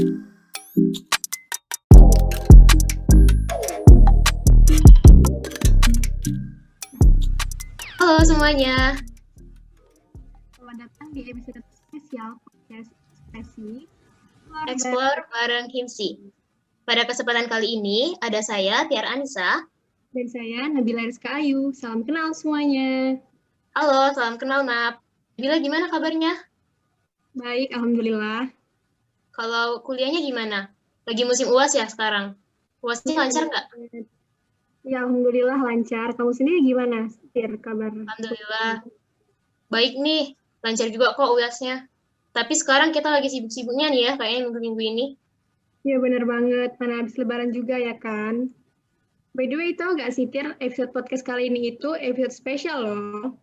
Halo semuanya, Selamat datang di episode spesial podcast Ekspresi Luar Explore bareng Himsi. Pada kesempatan kali ini, ada saya, Tiar Anissa. dan saya Nabila Rizka Ayu. Salam kenal semuanya. Halo, salam kenal, Nap. Nabila, gimana kabarnya? Baik, alhamdulillah. Kalau kuliahnya gimana? Lagi musim UAS ya sekarang? UASnya lancar nggak? Ya, alhamdulillah lancar. Kamu sendiri gimana, Tir, kabar? Alhamdulillah. Baik nih, lancar juga kok UASnya. Tapi sekarang kita lagi sibuk-sibuknya nih ya, kayaknya minggu-minggu ini. Ya, benar banget. Mana habis lebaran juga ya kan? By the way, tahu nggak sih, Tir, episode podcast kali ini itu episode spesial loh.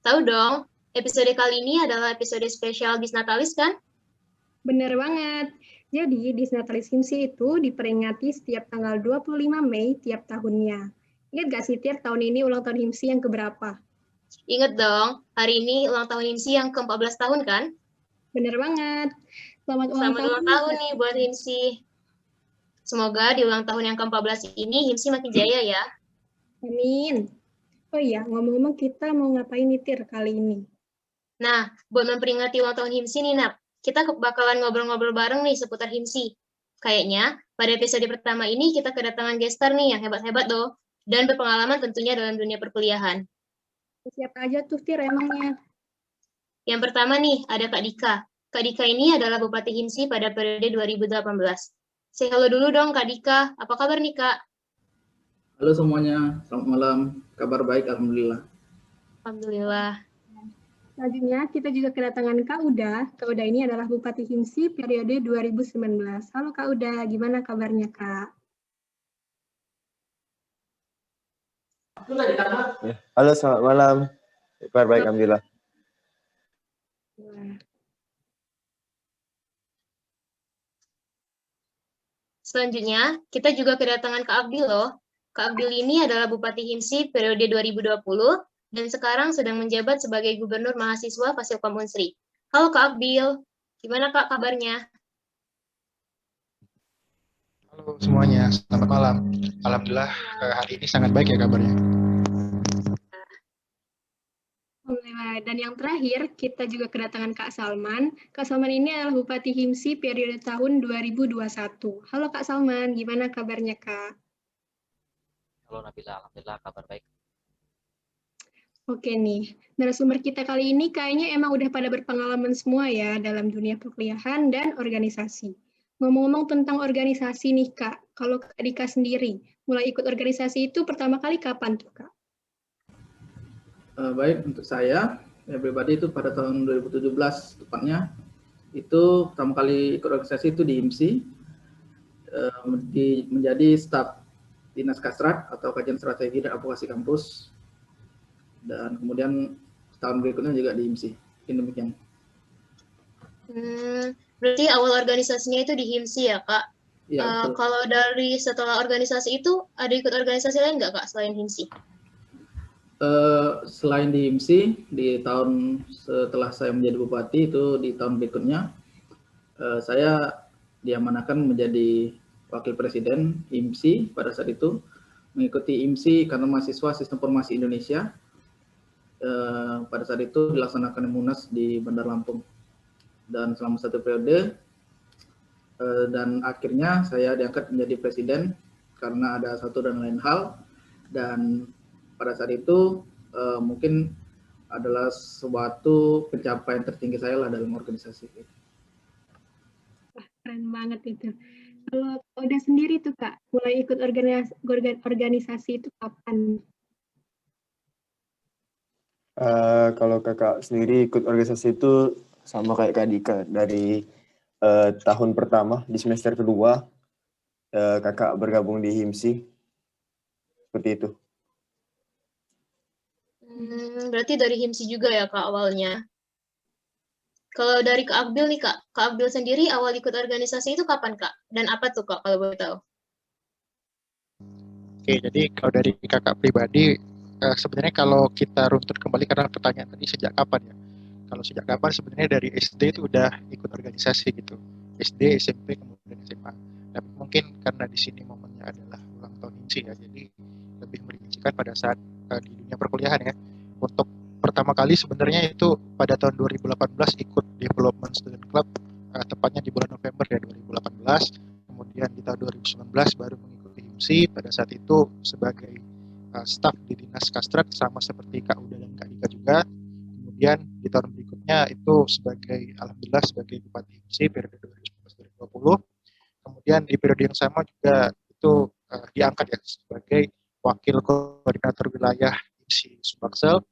Tahu dong, episode kali ini adalah episode spesial Disnatalis kan? Benar banget. Jadi, Disnatalis Himsi itu diperingati setiap tanggal 25 Mei tiap tahunnya. Ingat nggak sih, Tir, tahun ini ulang tahun Himsi yang keberapa? Ingat dong, hari ini ulang tahun Himsi yang ke-14 tahun kan? Bener banget. Selamat ulang Selamat tahun. ulang tahun nih buat Himsi. Semoga di ulang tahun yang ke-14 ini Himsi makin jaya ya. Amin. Oh iya, ngomong-ngomong kita mau ngapain nih, Tir, kali ini? Nah, buat memperingati ulang tahun Himsi nih, Nap, kita bakalan ngobrol-ngobrol bareng nih seputar Himsi. Kayaknya pada episode pertama ini kita kedatangan gestar nih yang hebat-hebat loh, dan berpengalaman tentunya dalam dunia perkuliahan. Siapa aja tuh, Tir, emangnya? Yang pertama nih, ada Kak Dika. Kak Dika ini adalah Bupati Himsi pada periode 2018. Say halo dulu dong, Kak Dika. Apa kabar nih, Kak? Halo semuanya, selamat malam. Kabar baik, alhamdulillah. Alhamdulillah. Selanjutnya, kita juga kedatangan Kak Uda. Kak Uda ini adalah Bupati Himsi periode 2019. Halo Kak Uda, gimana kabarnya, Kak? Halo, selamat malam. Kabar baik, alhamdulillah. Selanjutnya, kita juga kedatangan Kak Abdil loh. Kak Abdil ini adalah Bupati Himsi periode 2020 dan sekarang sedang menjabat sebagai Gubernur Mahasiswa Fasilkom Unsri. Halo Kak Abdil, gimana Kak kabarnya? Halo semuanya, selamat malam. Alhamdulillah hari ini sangat baik ya kabarnya. Alhamdulillah. Dan yang terakhir, kita juga kedatangan Kak Salman. Kak Salman ini adalah Bupati Himsi periode tahun 2021. Halo Kak Salman, gimana kabarnya, Kak? Halo Nabila, alhamdulillah kabar baik. Oke nih, narasumber kita kali ini kayaknya emang udah pada berpengalaman semua ya dalam dunia perkuliahan dan organisasi. Ngomong-ngomong tentang organisasi nih Kak, kalau Kak Dika sendiri, mulai ikut organisasi itu pertama kali kapan tuh Kak? Baik, untuk saya pribadi itu pada tahun 2017 tepatnya, itu pertama kali ikut organisasi itu di IMSI, menjadi staf Dinas Kasrat atau Kajian Strategi dan Advokasi Kampus, dan kemudian tahun berikutnya juga di IMSI. Demikian. Berarti awal organisasinya itu di Himsi ya Kak? Ya, kalau dari setelah organisasi itu, ada ikut organisasi lain nggak Kak selain Himsi? Selain di IMSI, di tahun setelah saya menjadi bupati itu di tahun berikutnya, saya diamanahkan menjadi wakil presiden IMSI pada saat itu, mengikuti IMSI karena mahasiswa Sistem Informasi Indonesia. Pada saat itu dilaksanakan Munas di Bandar Lampung, dan selama satu periode, dan akhirnya saya diangkat menjadi presiden karena ada satu dan lain hal, dan pada saat itu mungkin adalah suatu pencapaian tertinggi saya lah dalam organisasi. Wah, keren banget itu. Kalau udah sendiri tuh Kak, mulai ikut organisasi itu kapan? Kalau kakak sendiri ikut organisasi itu sama kayak Kak Dika. Dari tahun pertama di semester kedua, kakak bergabung di HIMSI. Seperti itu. Berarti dari Himsi juga ya Kak awalnya. Kalau dari Kak Abdil nih Kak, Kak Abdil sendiri awal ikut organisasi itu kapan Kak? Dan apa tuh Kak kalau boleh tahu? Oke, jadi kalau dari kakak pribadi, sebenarnya kalau kita runtut kembali karena pertanyaan tadi sejak kapan ya? Kalau sejak kapan sebenarnya dari SD itu udah ikut organisasi gitu. SD, SMP, kemudian SMA. Tapi mungkin karena di sini momennya adalah ulang tahun IMSI ya, jadi lebih merincikan pada saat di dunia perkuliahan ya. Untuk pertama kali sebenarnya itu pada tahun 2018 ikut Development Student Club, tepatnya di bulan November ya 2018. Kemudian di tahun 2019 baru mengikuti IMSI, pada saat itu sebagai staf di Dinas Kastrat sama seperti Kak Uda dan Kak Dika juga. Kemudian di tahun berikutnya itu alhamdulillah sebagai Bupati IMSI periode 2019-2020. Kemudian di periode yang sama juga itu diangkat ya sebagai Wakil Koordinator Wilayah IMSI Sumbaksel.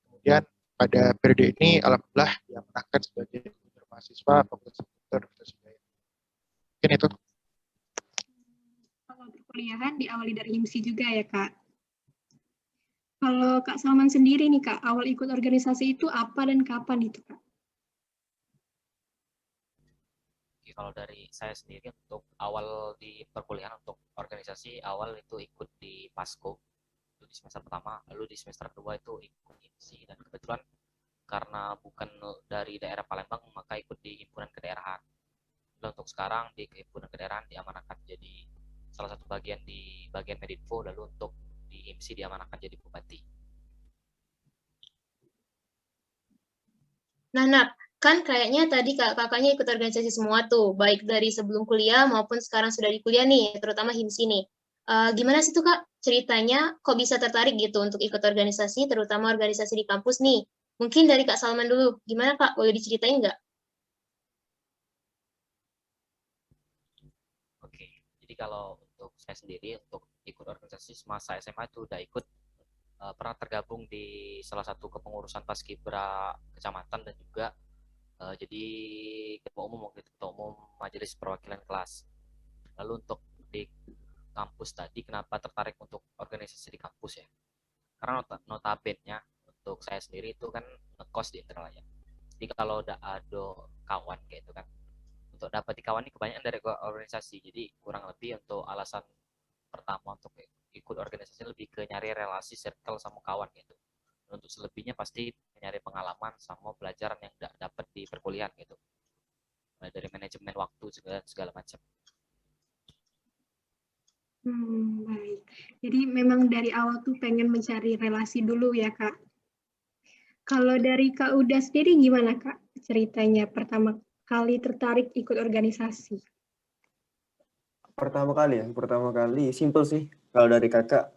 Kemudian pada periode ini alhamdulillah diamanahkan sebagai Gubernur Mahasiswa Fakultas Komputer Universitas Udaya. Mungkin itu. Kalau perkuliahan diawali dari IMSI juga ya, Kak. Kalau Kak Salman sendiri nih, Kak, awal ikut organisasi itu apa dan kapan itu, Kak? Oke, kalau dari saya sendiri untuk awal di perkuliahan untuk organisasi awal itu ikut di PASKO itu di semester pertama, lalu di semester kedua itu ikut IMSI, dan kebetulan karena bukan dari daerah Palembang maka ikut di himpunan kedaerahan. Dan untuk sekarang di himpunan kedaerahan diamanahkan jadi salah satu bagian di bagian Medinfo, lalu untuk di IMSI diamanahkan jadi bupati. Nah, Nap, kan kayaknya tadi kakaknya ikut organisasi semua tuh, baik dari sebelum kuliah maupun sekarang sudah di kuliah nih, terutama HIMSI nih. Gimana sih tuh Kak ceritanya kok bisa tertarik gitu untuk ikut organisasi, terutama organisasi di kampus nih? Mungkin dari Kak Salman dulu, gimana Kak? Boleh diceritain nggak? Oke, jadi kalau untuk saya sendiri untuk ikut organisasi semasa SMA itu udah ikut, pernah tergabung di salah satu kepengurusan Paskibra kecamatan dan juga jadi ketua umum waktu itu, ketua umum majelis perwakilan kelas. Lalu untuk di kampus tadi kenapa tertarik untuk organisasi di kampus ya? Karena notabene-nya untuk saya sendiri itu kan ngekos di Indralaya. Jadi kalau udah ada kawan kayak itu kan, untuk dapat kawan ini kebanyakan dari organisasi. Jadi kurang lebih untuk alasan pertama untuk ikut organisasi lebih ke nyari relasi circle sama kawan gitu. Dan untuk selebihnya pasti nyari pengalaman sama pelajaran yang dapat di perkuliahan gitu. Dari manajemen waktu segala macam. Baik. Jadi memang dari awal tuh pengen mencari relasi dulu ya, Kak. Kalau dari Kak Uda sendiri gimana, Kak? Ceritanya pertama kali tertarik ikut organisasi. Pertama kali simple sih. Kalau dari kakak,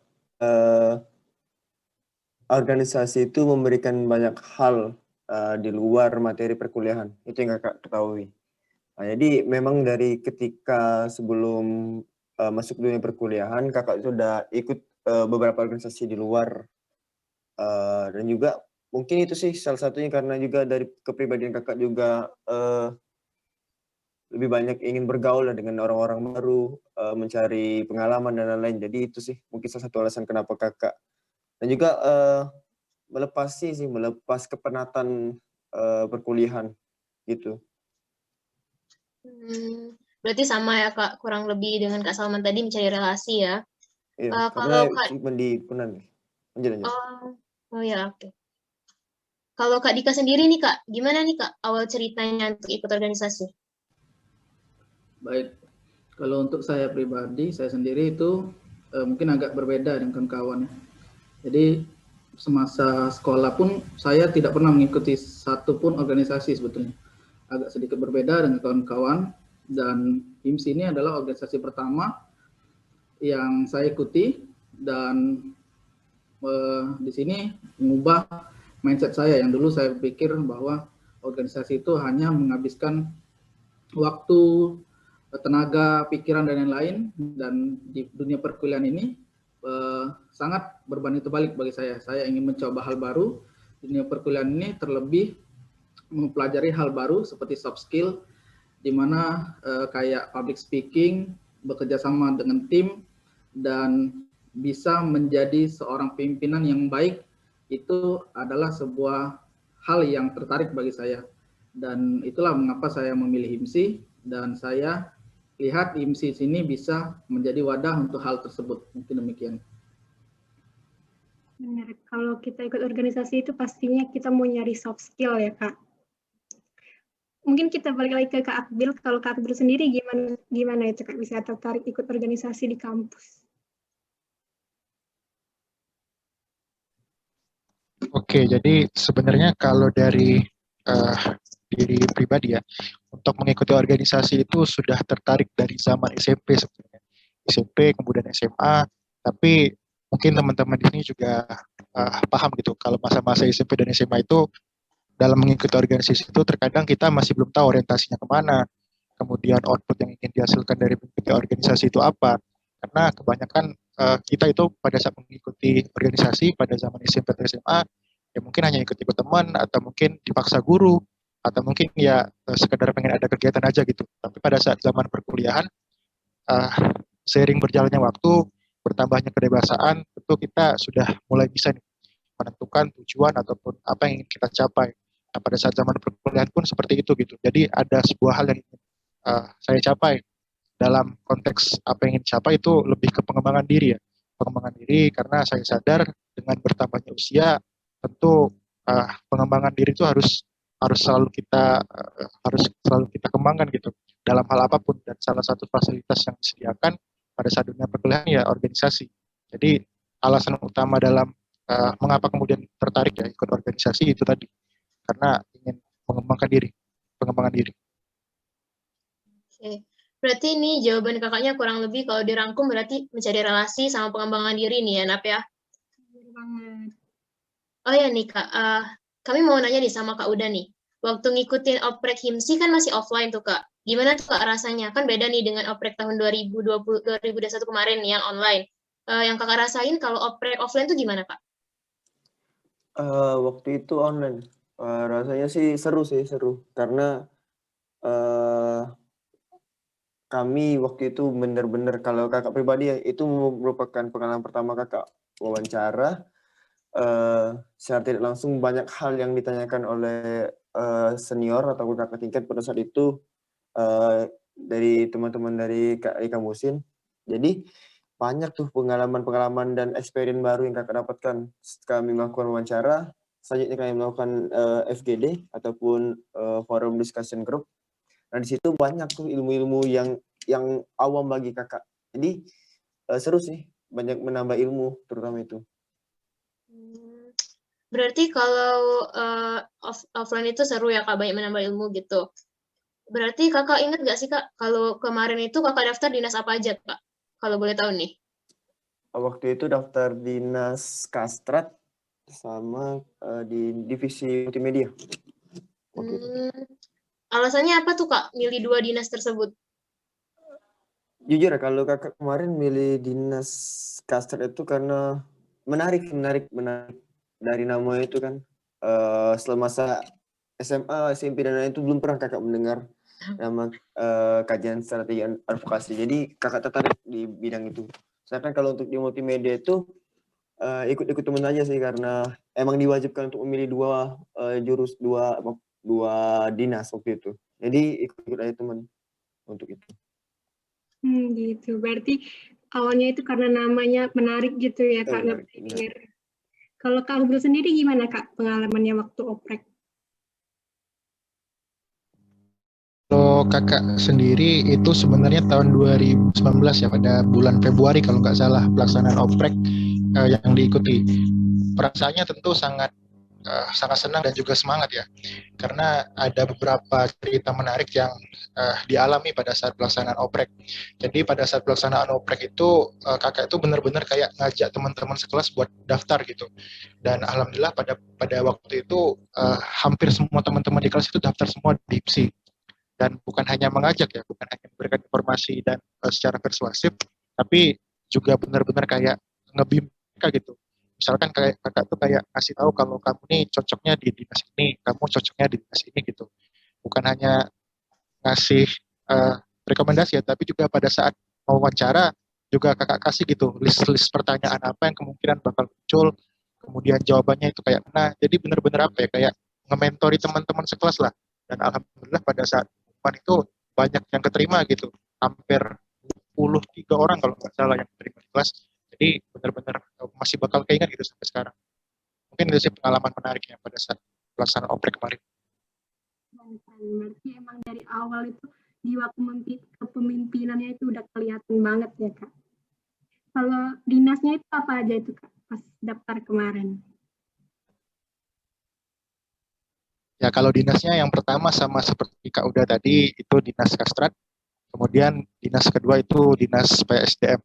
organisasi itu memberikan banyak hal di luar materi perkuliahan. Itu yang kakak ketahui. Nah, jadi memang dari ketika sebelum masuk dunia perkuliahan, kakak sudah ikut beberapa organisasi di luar. Dan juga mungkin itu sih salah satunya karena juga dari kepribadian kakak juga lebih banyak ingin bergaul dengan orang-orang baru, mencari pengalaman dan lain-lain. Jadi itu sih mungkin salah satu alasan kenapa kakak. Dan juga melepas kepenatan perkuliahan gitu. Berarti sama ya Kak, kurang lebih dengan Kak Salman tadi mencari relasi ya. Iya, Kalau karena Kak, di Punan. Lanjut. oh ya oke. Kalau Kak Dika sendiri nih Kak, gimana nih Kak awal ceritanya untuk ikut organisasi? Baik, kalau untuk saya pribadi, saya sendiri itu mungkin agak berbeda dengan kawan-kawan. Jadi semasa sekolah pun saya tidak pernah mengikuti satupun organisasi sebetulnya. Agak sedikit berbeda dengan kawan-kawan, dan HIMSI ini adalah organisasi pertama yang saya ikuti, dan di sini mengubah mindset saya yang dulu saya pikir bahwa organisasi itu hanya menghabiskan waktu, tenaga, pikiran, dan lain-lain. Dan di dunia perkuliahan ini sangat berbanding terbalik bagi saya. Saya ingin mencoba hal baru di dunia perkuliahan ini, terlebih mempelajari hal baru seperti soft skill, di mana kayak public speaking, bekerja sama dengan tim, dan bisa menjadi seorang pimpinan yang baik. Itu adalah sebuah hal yang tertarik bagi saya. Dan itulah mengapa saya memilih HIMSI, dan saya lihat HIMSI sini bisa menjadi wadah untuk hal tersebut. Mungkin demikian. Benar, kalau kita ikut organisasi itu pastinya kita mau nyari soft skill ya, Kak. mungkin kita balik lagi ke Kak Akbil. Kalau Kak Akbil sendiri gimana itu Kak bisa tertarik ikut organisasi di kampus? Oke, jadi sebenarnya kalau dari diri pribadi ya, untuk mengikuti organisasi itu sudah tertarik dari zaman SMP sebenarnya. SMP, kemudian SMA, tapi mungkin teman-teman di sini juga paham gitu, kalau masa-masa SMP dan SMA itu dalam mengikuti organisasi itu terkadang kita masih belum tahu orientasinya kemana, kemudian output yang ingin dihasilkan dari mengikuti organisasi itu apa. Karena kebanyakan kita itu pada saat mengikuti organisasi pada zaman SMP atau SMA, ya mungkin hanya ikut-ikut teman, atau mungkin dipaksa guru, atau mungkin ya sekedar pengen ada kegiatan aja gitu. Tapi pada saat zaman perkuliahan, uh, seiring berjalannya waktu, bertambahnya kedewasaan, tentu kita sudah mulai bisa nih menentukan tujuan ataupun apa yang ingin kita capai. Nah, pada saat zaman perkuliahan pun seperti itu gitu. Jadi ada sebuah hal yang ingin saya capai. Dalam konteks apa yang ingin dicapai itu lebih ke pengembangan diri ya. Pengembangan diri karena saya sadar dengan bertambahnya usia, tentu pengembangan diri itu harus selalu kita kembangkan gitu dalam hal apapun, dan salah satu fasilitas yang disediakan pada saat dunia perkuliahan ya organisasi. Jadi alasan utama dalam mengapa kemudian tertarik ya ikut organisasi itu tadi, karena ingin pengembangan diri. Oke. Berarti ini jawaban kakaknya kurang lebih kalau dirangkum berarti mencari relasi sama pengembangan diri nih ya, Nap ya. Benar banget. Oh ya nih Kak, kami mau nanya nih sama Kak Uda nih. Waktu ngikutin oprek HIMSI kan masih offline tuh Kak. Gimana tuh Kak rasanya? Kan beda nih dengan oprek tahun 2021 kemarin yang online. Yang Kakak rasain kalau oprek offline tuh gimana Kak? Waktu itu online. Rasanya sih seru. Karena kami waktu itu benar-benar, kalau kakak pribadi ya, itu merupakan pengalaman pertama kakak wawancara. Secara tidak langsung banyak hal yang ditanyakan oleh senior atau kakak tingkat pada saat itu dari teman-teman dari Kak Ika Musin. Jadi banyak tuh pengalaman-pengalaman dan experience baru yang kakak dapatkan. Kami melakukan wawancara, selanjutnya kami melakukan FGD ataupun forum discussion group. Nah, di situ banyak tuh ilmu-ilmu yang awam bagi kakak. Jadi seru sih, banyak menambah ilmu terutama itu. Berarti kalau offline itu seru ya Kak, banyak menambah ilmu gitu. Berarti kakak ingat nggak sih Kak, kalau kemarin itu kakak daftar dinas apa aja Kak? Kalau boleh tahu nih. Waktu itu daftar dinas Kastrat sama di divisi multimedia. Alasannya apa tuh Kak, milih dua dinas tersebut? Jujur ya, kalau kakak kemarin milih dinas Kastrat itu karena menarik dari namanya itu kan. Selama SMA, SMP dan lain itu belum pernah kakak mendengar nama kajian strategi advokasi. Jadi kakak tertarik di bidang itu. Sedangkan kalau untuk di multimedia itu ikut-ikut temen aja sih, karena emang diwajibkan untuk memilih dua dinas waktu itu. Jadi ikut aja teman untuk itu. Gitu. Berarti awalnya itu karena namanya menarik gitu ya Kak. Kalau Kak Akbil sendiri gimana Kak pengalamannya waktu oprek? Kalau kakak sendiri itu sebenarnya tahun 2019 ya, pada bulan Februari kalau nggak salah, pelaksanaan oprek yang diikuti. Perasaannya tentu sangat senang dan juga semangat ya, karena ada beberapa cerita menarik yang dialami pada saat pelaksanaan oprek. Jadi pada saat pelaksanaan oprek itu kakak itu benar-benar kayak ngajak teman-teman sekelas buat daftar gitu, dan alhamdulillah pada waktu itu hampir semua teman-teman di kelas itu daftar semua di IPSI. Dan bukan hanya mengajak ya, bukan hanya memberikan informasi dan secara persuasif, tapi juga benar-benar kayak nge-beam mereka gitu. Misalkan kayak kakak tuh kayak ngasih tahu kalau kamu nih cocoknya di dinas ini, kamu cocoknya di dinas ini gitu. Bukan hanya ngasih rekomendasi ya, tapi juga pada saat wawancara juga kakak kasih gitu list-list pertanyaan apa yang kemungkinan bakal muncul, kemudian jawabannya itu kayak mana. Jadi benar-benar apa ya, kayak nge-mentori teman-teman sekelas lah. Dan alhamdulillah pada saat itu banyak yang keterima gitu, hampir 23 orang kalau nggak salah yang keterima di kelas. Jadi benar-benar masih bakal keinget gitu sampai sekarang. Mungkin itu sih pengalaman menariknya pada saat pelaksanaan oprek kemarin. Berarti emang dari awal itu jiwa kepemimpinannya itu udah kelihatan banget ya Kak. Kalau dinasnya itu apa aja itu Kak pas daftar kemarin? Ya kalau dinasnya yang pertama sama seperti Kak Uda tadi itu dinas Kastrat, kemudian dinas kedua itu dinas PSDM.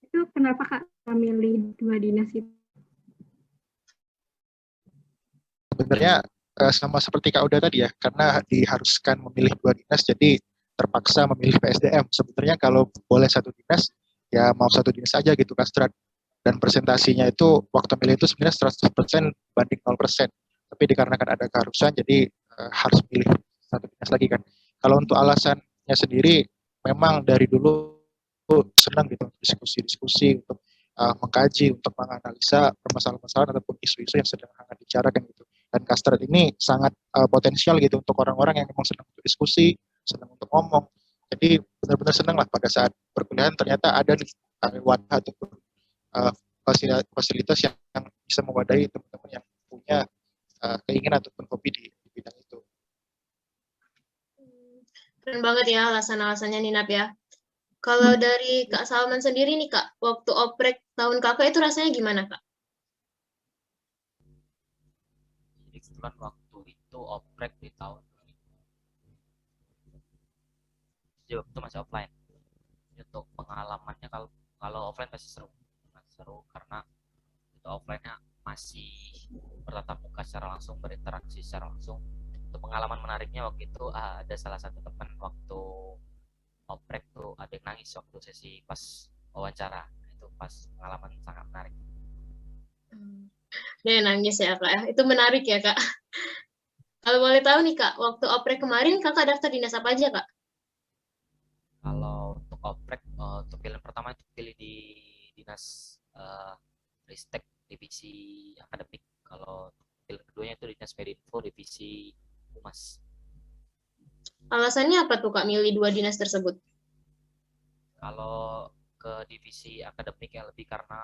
Itu kenapa Kak memilih dua dinas itu? Sebenarnya sama seperti Kak Uda tadi ya, karena diharuskan memilih dua dinas, jadi terpaksa memilih PSDM. Sebenarnya kalau boleh satu dinas, ya mau satu dinas aja gitu Kastrat. Dan presentasinya itu waktu milih itu sebenarnya 100% banding 0%. Tapi dikarenakan ada keharusan, jadi harus pilih satu dinas lagi kan. Kalau untuk alasannya sendiri, memang dari dulu senang gitu diskusi-diskusi untuk mengkaji, untuk menganalisa permasalahan-permasalahan ataupun isu-isu yang sedang hangat dibicarakan gitu. Dan Kastrat ini sangat potensial gitu untuk orang-orang yang memang senang untuk diskusi, senang untuk ngomong. Jadi benar-benar senang lah pada saat perkuliahan ternyata ada nih wadah ataupun fasilitas yang bisa mewadahi teman-teman yang punya keinginan ataupun hobi di bidang itu. Keren banget ya alasan-alasannya Ninap ya. Kalau dari Kak Salman sendiri nih Kak, waktu oprek tahun Kakak itu rasanya gimana Kak? Jadi kebetulan waktu itu oprek di tahun jadi waktu itu masih offline. Untuk pengalamannya kalau offline pasti seru karena itu offline-nya masih bertatap muka secara langsung, berinteraksi secara langsung. Untuk pengalaman menariknya waktu itu ada salah satu teman waktu oprek tuh ada yang nangis waktu sesi pas wawancara. Itu pas pengalaman sangat menarik. Dia nangis ya Kak ya. Itu menarik ya Kak. Kalau boleh tahu nih Kak, waktu oprek kemarin Kakak daftar dinas apa aja Kak? Kalau untuk oprek, untuk pilihan pertama itu pilih di dinas Ristek divisi akademik. Kalau pilihan keduanya itu dinas Medinfo divisi humas. Alasannya apa tuh Kak milih dua dinas tersebut? Kalau ke divisi akademik yang lebih karena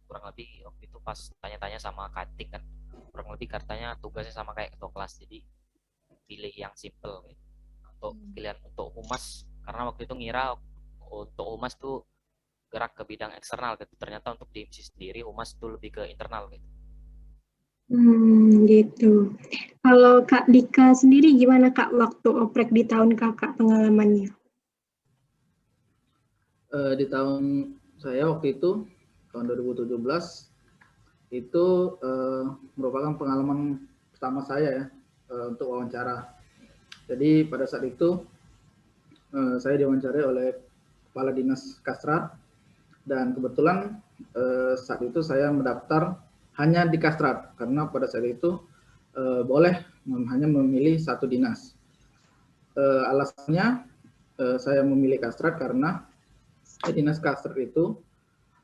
kurang lebih waktu itu pas tanya-tanya sama Kating kan, kurang lebih katanya tugasnya sama kayak ketua kelas, jadi pilih yang simple gitu. Untuk pilihan untuk humas karena waktu itu ngira untuk humas tuh gerak ke bidang eksternal gitu, ternyata untuk divisi sendiri humas tuh lebih ke internal gitu. Gitu. Kalau Kak Dika sendiri gimana Kak waktu oprek di tahun Kakak pengalamannya? Di tahun saya waktu itu, tahun 2017, itu merupakan pengalaman pertama saya ya untuk wawancara. Jadi pada saat itu saya diwawancarai oleh Kepala Dinas Kastrat dan kebetulan saat itu saya mendaftar hanya di Kastrat karena pada saat itu boleh hanya memilih satu dinas. Alasannya saya memilih Kastrat karena dinas Kastrat itu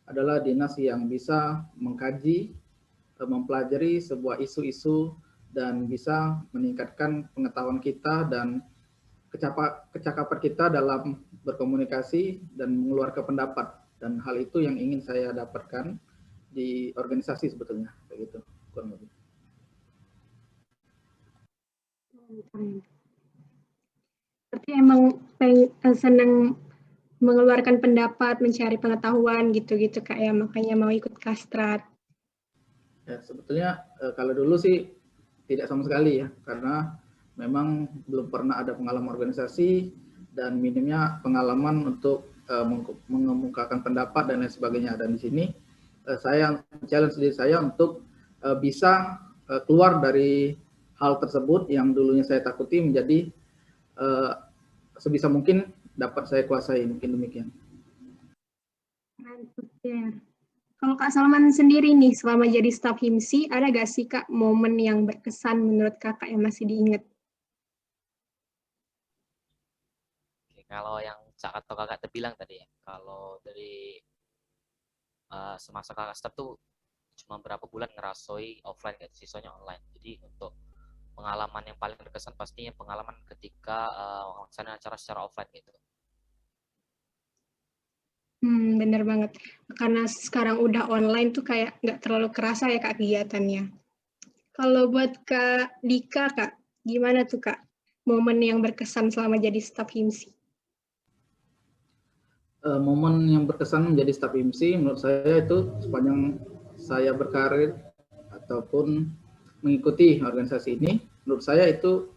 adalah dinas yang bisa mengkaji, mempelajari sebuah isu-isu dan bisa meningkatkan pengetahuan kita dan kecakapan kita dalam berkomunikasi dan mengeluarkan pendapat, dan hal itu yang ingin saya dapatkan di organisasi sebetulnya begitu kurang lebih. Berarti emang senang mengeluarkan pendapat, mencari pengetahuan gitu-gitu Kak ya, makanya mau ikut Kastrat. Ya sebetulnya kalau dulu sih tidak sama sekali ya, karena memang belum pernah ada pengalaman organisasi dan minimnya pengalaman untuk mengemukakan pendapat dan lain sebagainya. Dan di sini saya challenge diri saya untuk bisa keluar dari hal tersebut yang dulunya saya takuti menjadi sebisa mungkin dapat saya kuasai, mungkin demikian. Mantap ya. Kalau Kak Salman sendiri nih, selama jadi staf HIMSI, ada gak sih Kak momen yang berkesan menurut Kakak yang masih diingat? Oke, kalau yang saat kakak terbilang tadi ya, kalau dari semasa kakak start tuh cuma berapa bulan ngerasoi offline kan, sisanya online. Jadi untuk pengalaman yang paling berkesan pastinya pengalaman ketika melaksanakan acara secara offline gitu. Bener banget. Karena sekarang udah online tuh kayak nggak terlalu kerasa ya Kak kegiatannya. Kalau buat Kak Dika, Kak, Gimana tuh Kak, momen yang berkesan selama jadi staf HIMSI? Momen yang berkesan menjadi staf HIMSI menurut saya itu sepanjang saya berkarir ataupun mengikuti organisasi ini, menurut saya itu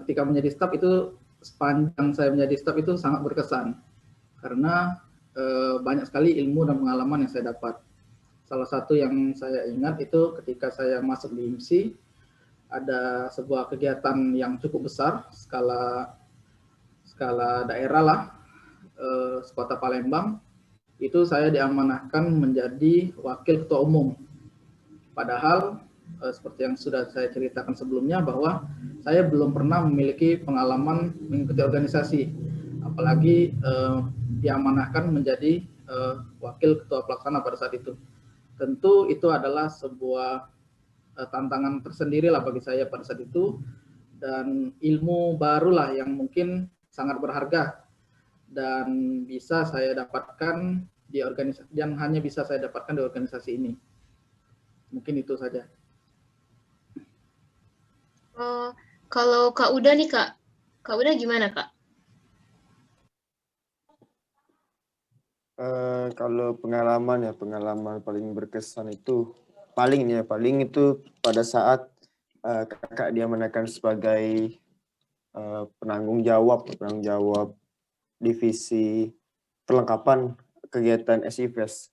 ketika menjadi staf itu sepanjang saya menjadi staf itu sangat berkesan karena banyak sekali ilmu dan pengalaman yang saya dapat. Salah satu yang saya ingat itu ketika saya masuk di HIMSI, ada sebuah kegiatan yang cukup besar skala daerah lah, Kota Palembang. Itu saya diamanahkan menjadi wakil ketua umum. Padahal seperti yang sudah saya ceritakan sebelumnya bahwa saya belum pernah memiliki pengalaman mengikuti organisasi, apalagi diamanahkan menjadi wakil ketua pelaksana pada saat itu. Tentu itu adalah sebuah tantangan tersendiri lah bagi saya pada saat itu, dan ilmu barulah yang mungkin sangat berharga dan bisa saya dapatkan di organisasi, yang hanya bisa saya dapatkan di organisasi ini. Mungkin itu saja. Kalau Kak Uda nih Kak Uda gimana Kak? Kalau pengalaman paling berkesan itu paling itu pada saat kakak diamanahkan sebagai penanggung jawab divisi perlengkapan kegiatan SIFES.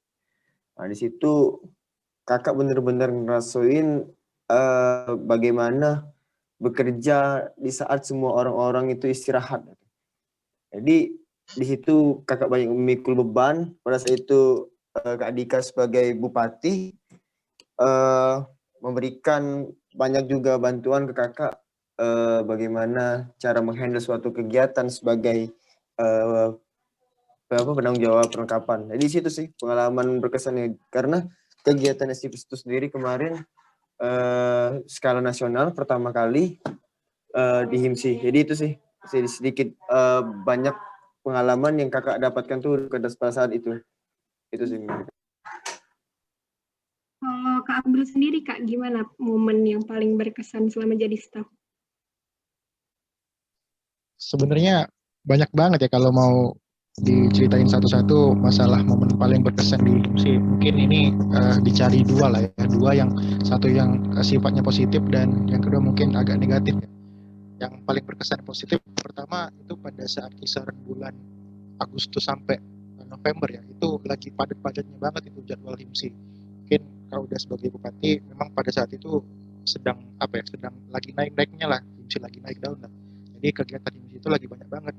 Nah, di situ kakak benar-benar ngerasain bagaimana bekerja di saat semua orang-orang itu istirahat. Jadi di situ kakak banyak memikul beban. Pada saat itu Kak Dika sebagai bupati memberikan banyak juga bantuan ke kakak bagaimana cara menghandle suatu kegiatan sebagai penanggung jawab perlengkapan. Jadi situ sih pengalaman berkesannya, karena kegiatan SIFES itu sendiri kemarin skala nasional pertama kali di HIMSI. Jadi itu sih sedikit banyak pengalaman yang kakak dapatkan tuh pada saat itu. Itu sih. Kalau Kak Abdul sendiri Kak, gimana momen yang paling berkesan selama jadi staf? Sebenarnya banyak banget ya kalau mau diceritain satu-satu masalah momen paling berkesan di HIMSI. Mungkin ini dicari dua lah ya, dua yang satu yang sifatnya positif dan yang kedua mungkin agak negatif ya. Yang paling berkesan positif pertama itu pada saat kisaran bulan Agustus sampai November ya, itu lagi padat-padatnya banget itu jadwal HIMSI. Mungkin kalau udah sebagai bupati memang pada saat itu sedang lagi naik-naiknya lah, HIMSI lagi naik daun lah. Jadi kegiatan HIMSI itu lagi banyak banget.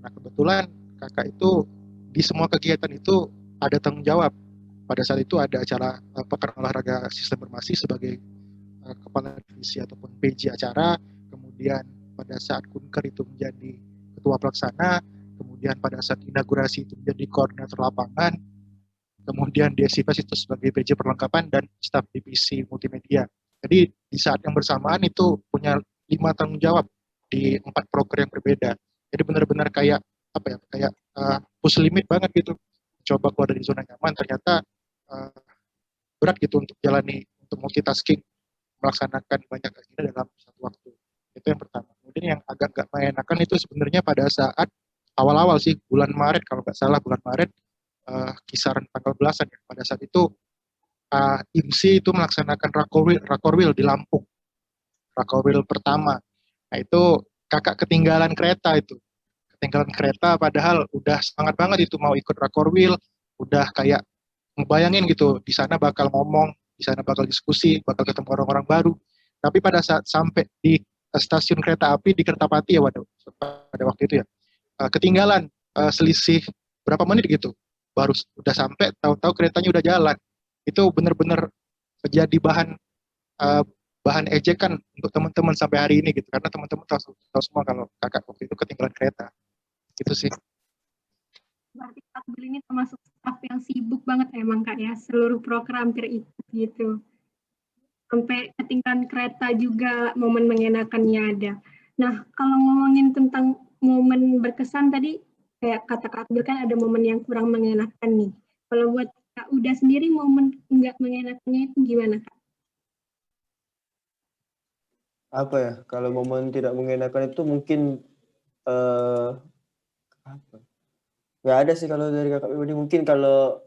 Nah kebetulan kakak itu di semua kegiatan itu ada tanggung jawab. Pada saat itu ada acara Pekan Olahraga Sistem Informasi sebagai kepala divisi ataupun PJ acara, kemudian pada saat Kunker itu menjadi ketua pelaksana, kemudian pada saat inaugurasi itu menjadi koordinator lapangan, kemudian di SIFES itu sebagai PJ perlengkapan dan staf divisi multimedia. Jadi di saat yang bersamaan itu punya 5 tanggung jawab di 4 proker yang berbeda. Jadi benar-benar kayak push limit banget gitu. Coba keluar dari zona nyaman, ternyata berat gitu untuk jalani, untuk multitasking, melaksanakan banyak agenda dalam satu waktu. Itu yang pertama. Kemudian yang agak nggak mengenakan itu sebenarnya pada saat awal-awal sih, bulan Maret kalau nggak salah, bulan Maret kisaran tanggal belasan ya. Pada saat itu IMSI itu melaksanakan Rakorwil di Lampung. Rakorwil pertama. Nah itu kakak ketinggalan kereta itu. Ketinggalan kereta padahal udah semangat banget itu mau ikut Rakorwil, udah kayak ngebayangin gitu di sana bakal ngomong, di sana bakal diskusi, bakal ketemu orang-orang baru. Tapi pada saat sampai di stasiun kereta api di Kertapati ya pada waktu itu ya, ketinggalan selisih berapa menit gitu, baru udah sampai, tahu-tahu keretanya udah jalan. Itu benar-benar menjadi bahan ejekan untuk teman-teman sampai hari ini gitu, karena teman-teman tahu semua kalau kakak waktu itu ketinggalan kereta. Gitu sih. Berarti Kak Abdul ini termasuk staf yang sibuk banget emang Kak ya, seluruh program hampir ikut gitu. Sampai ketinggalan kereta juga momen mengenakannya ada. Nah, kalau ngomongin tentang momen berkesan tadi, kayak kata Kak Abdul kan ada momen yang kurang mengenakan nih. Kalau buat Kak Uda sendiri, momen nggak mengenakannya itu gimana Kak? apa ya, kalau momen tidak mengenakan itu mungkin apa? Nggak ada sih kalau dari kakak pribadi. Mungkin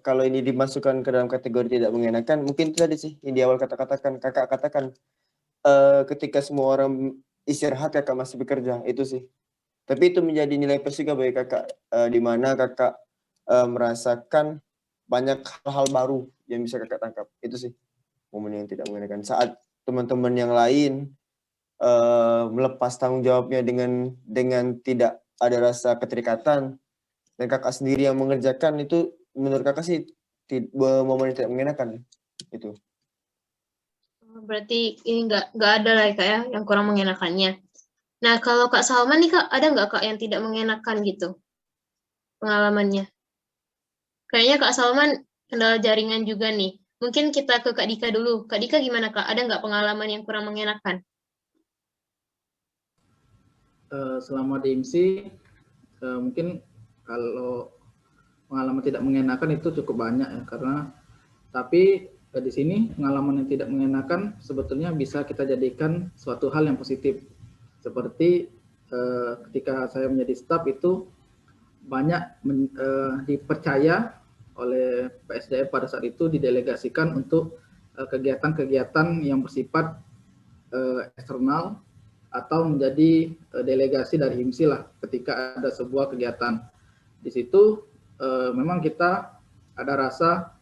kalau ini dimasukkan ke dalam kategori tidak mengenakan, mungkin itu tadi sih yang di awal kakak katakan ketika semua orang istirahat kakak masih bekerja, itu sih. Tapi itu menjadi nilai plus juga bagi kakak, di mana kakak merasakan banyak hal-hal baru yang bisa kakak tangkap. Itu sih momen yang tidak mengenakan. Saat teman-teman yang lain melepas tanggung jawabnya dengan tidak ada rasa keterikatan, dan kakak sendiri yang mengerjakan, itu menurut kakak sih momen yang tidak mengenakan itu. Berarti ini nggak ada lah ya, Kak ya, yang kurang mengenakannya. Nah, kalau Kak Salman nih Kak, ada nggak Kak yang tidak mengenakan gitu pengalamannya? Kayaknya Kak Salman kendala jaringan juga nih. Mungkin kita ke Kak Dika dulu. Kak Dika gimana Kak? Ada nggak pengalaman yang kurang mengenakan? Selama di IMSI, mungkin kalau pengalaman tidak mengenakan itu cukup banyak ya, tapi di sini pengalaman yang tidak mengenakan sebetulnya bisa kita jadikan suatu hal yang positif. Seperti ketika saya menjadi staf itu banyak dipercaya oleh PSDM pada saat itu, didelegasikan untuk kegiatan-kegiatan yang bersifat eksternal atau menjadi delegasi dari HIMSI lah ketika ada sebuah kegiatan. Di situ memang kita ada rasa